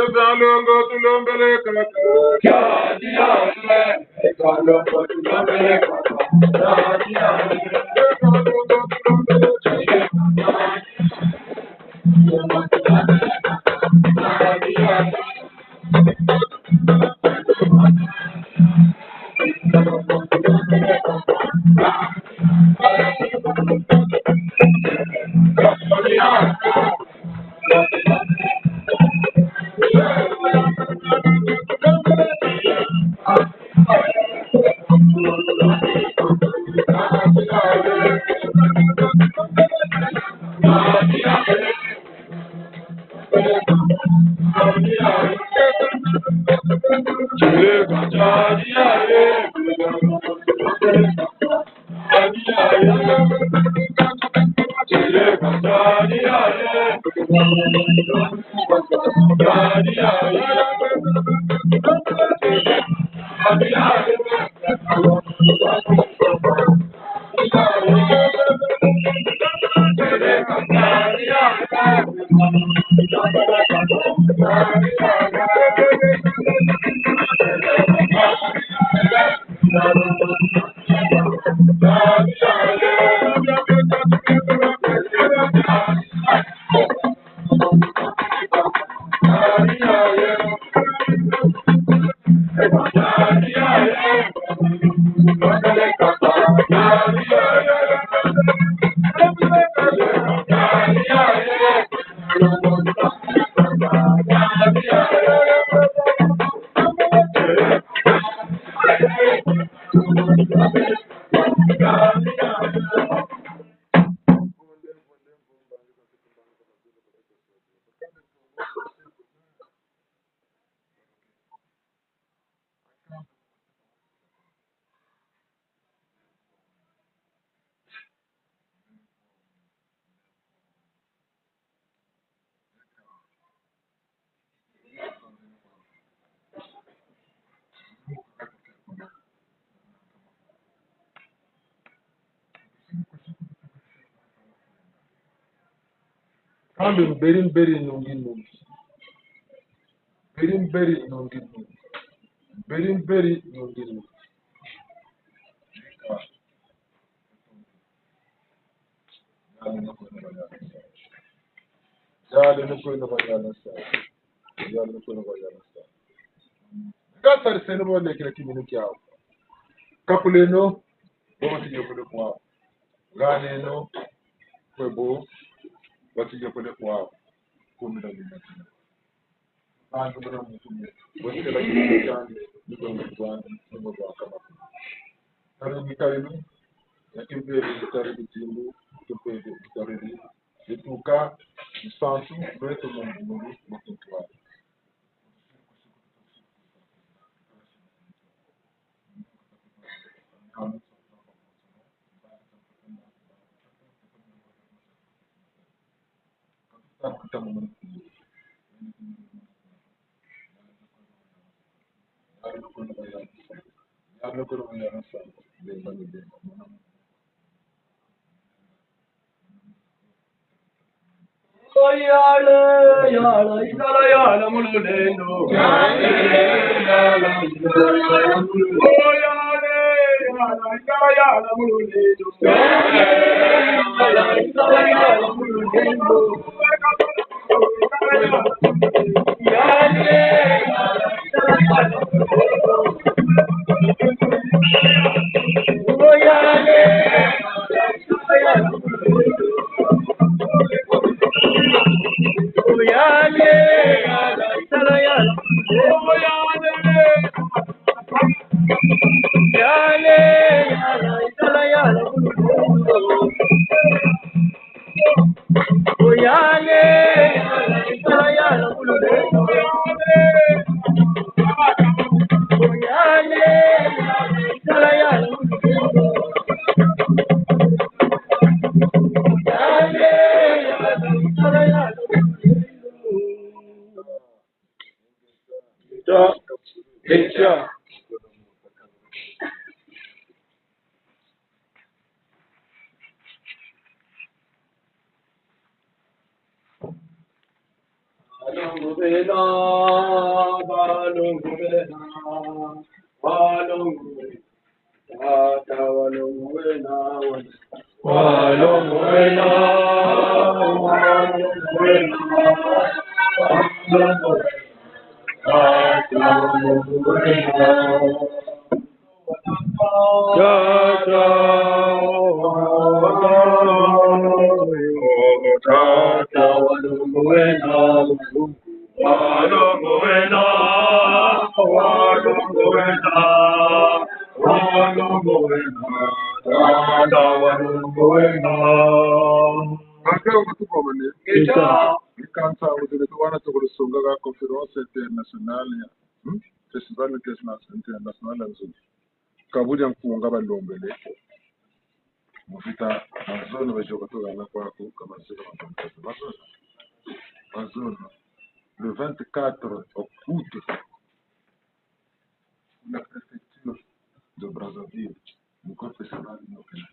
Ezalongo tulombele kaka. Jadi ale. Ezalongo tulombele kaka. Jadi ale. Ezalongo tulombele kaka. Jadi ale. Kambe berin berin nungi nungi. Berin berin nungi nungi. Berin berin nungi nungi. Jale no kono bayana sa. Jale no kono bayana sa. Gasar sene bo lekere kiminu kyao. Kapule no bo mati yopule kwa. Gane no kwebo bati yopule kwa. Kumina ni mati. Bantu bana mutume. Wasi kala kitu cyane niko ngwana ngo bakama. Kare mikarimu yakimbe bitari bitimbu tupede bitari bituka sansu beto mungu mukutwa. Oyale, yala, isala, yala, mululendo. Oyale, yala, isala, yala, mululendo. Oyale, yala, isala, yala, mululendo. Oyale, yala, isala, yala, mululendo. Oyale, yala, isala, yala, mululendo. Oyale, yala, isala, yala, mululendo. Oyale, yala, isala, yala, yale, yala, isala, yala, oyale, yala, isala, yala, oyale, yala, isala, yala, oyale, yala, isala, yala. Hecha. Aka ukutukomane. Ikansa ukutuko wana tukusunga ka conference internationale ya. Festival international nzuri. Kaburi mfunga balombele. Mufita mazone bajokotoka kwako kama sio kama mazone. Le 24 août, la préfecture de Brazzaville, le corps festival de Nokela.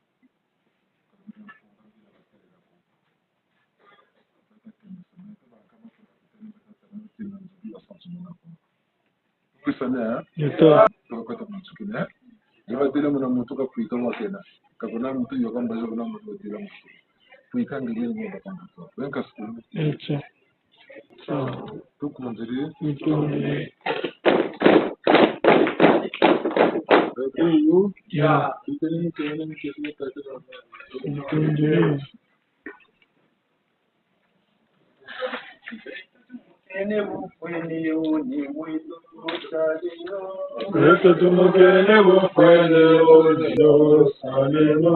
Salino.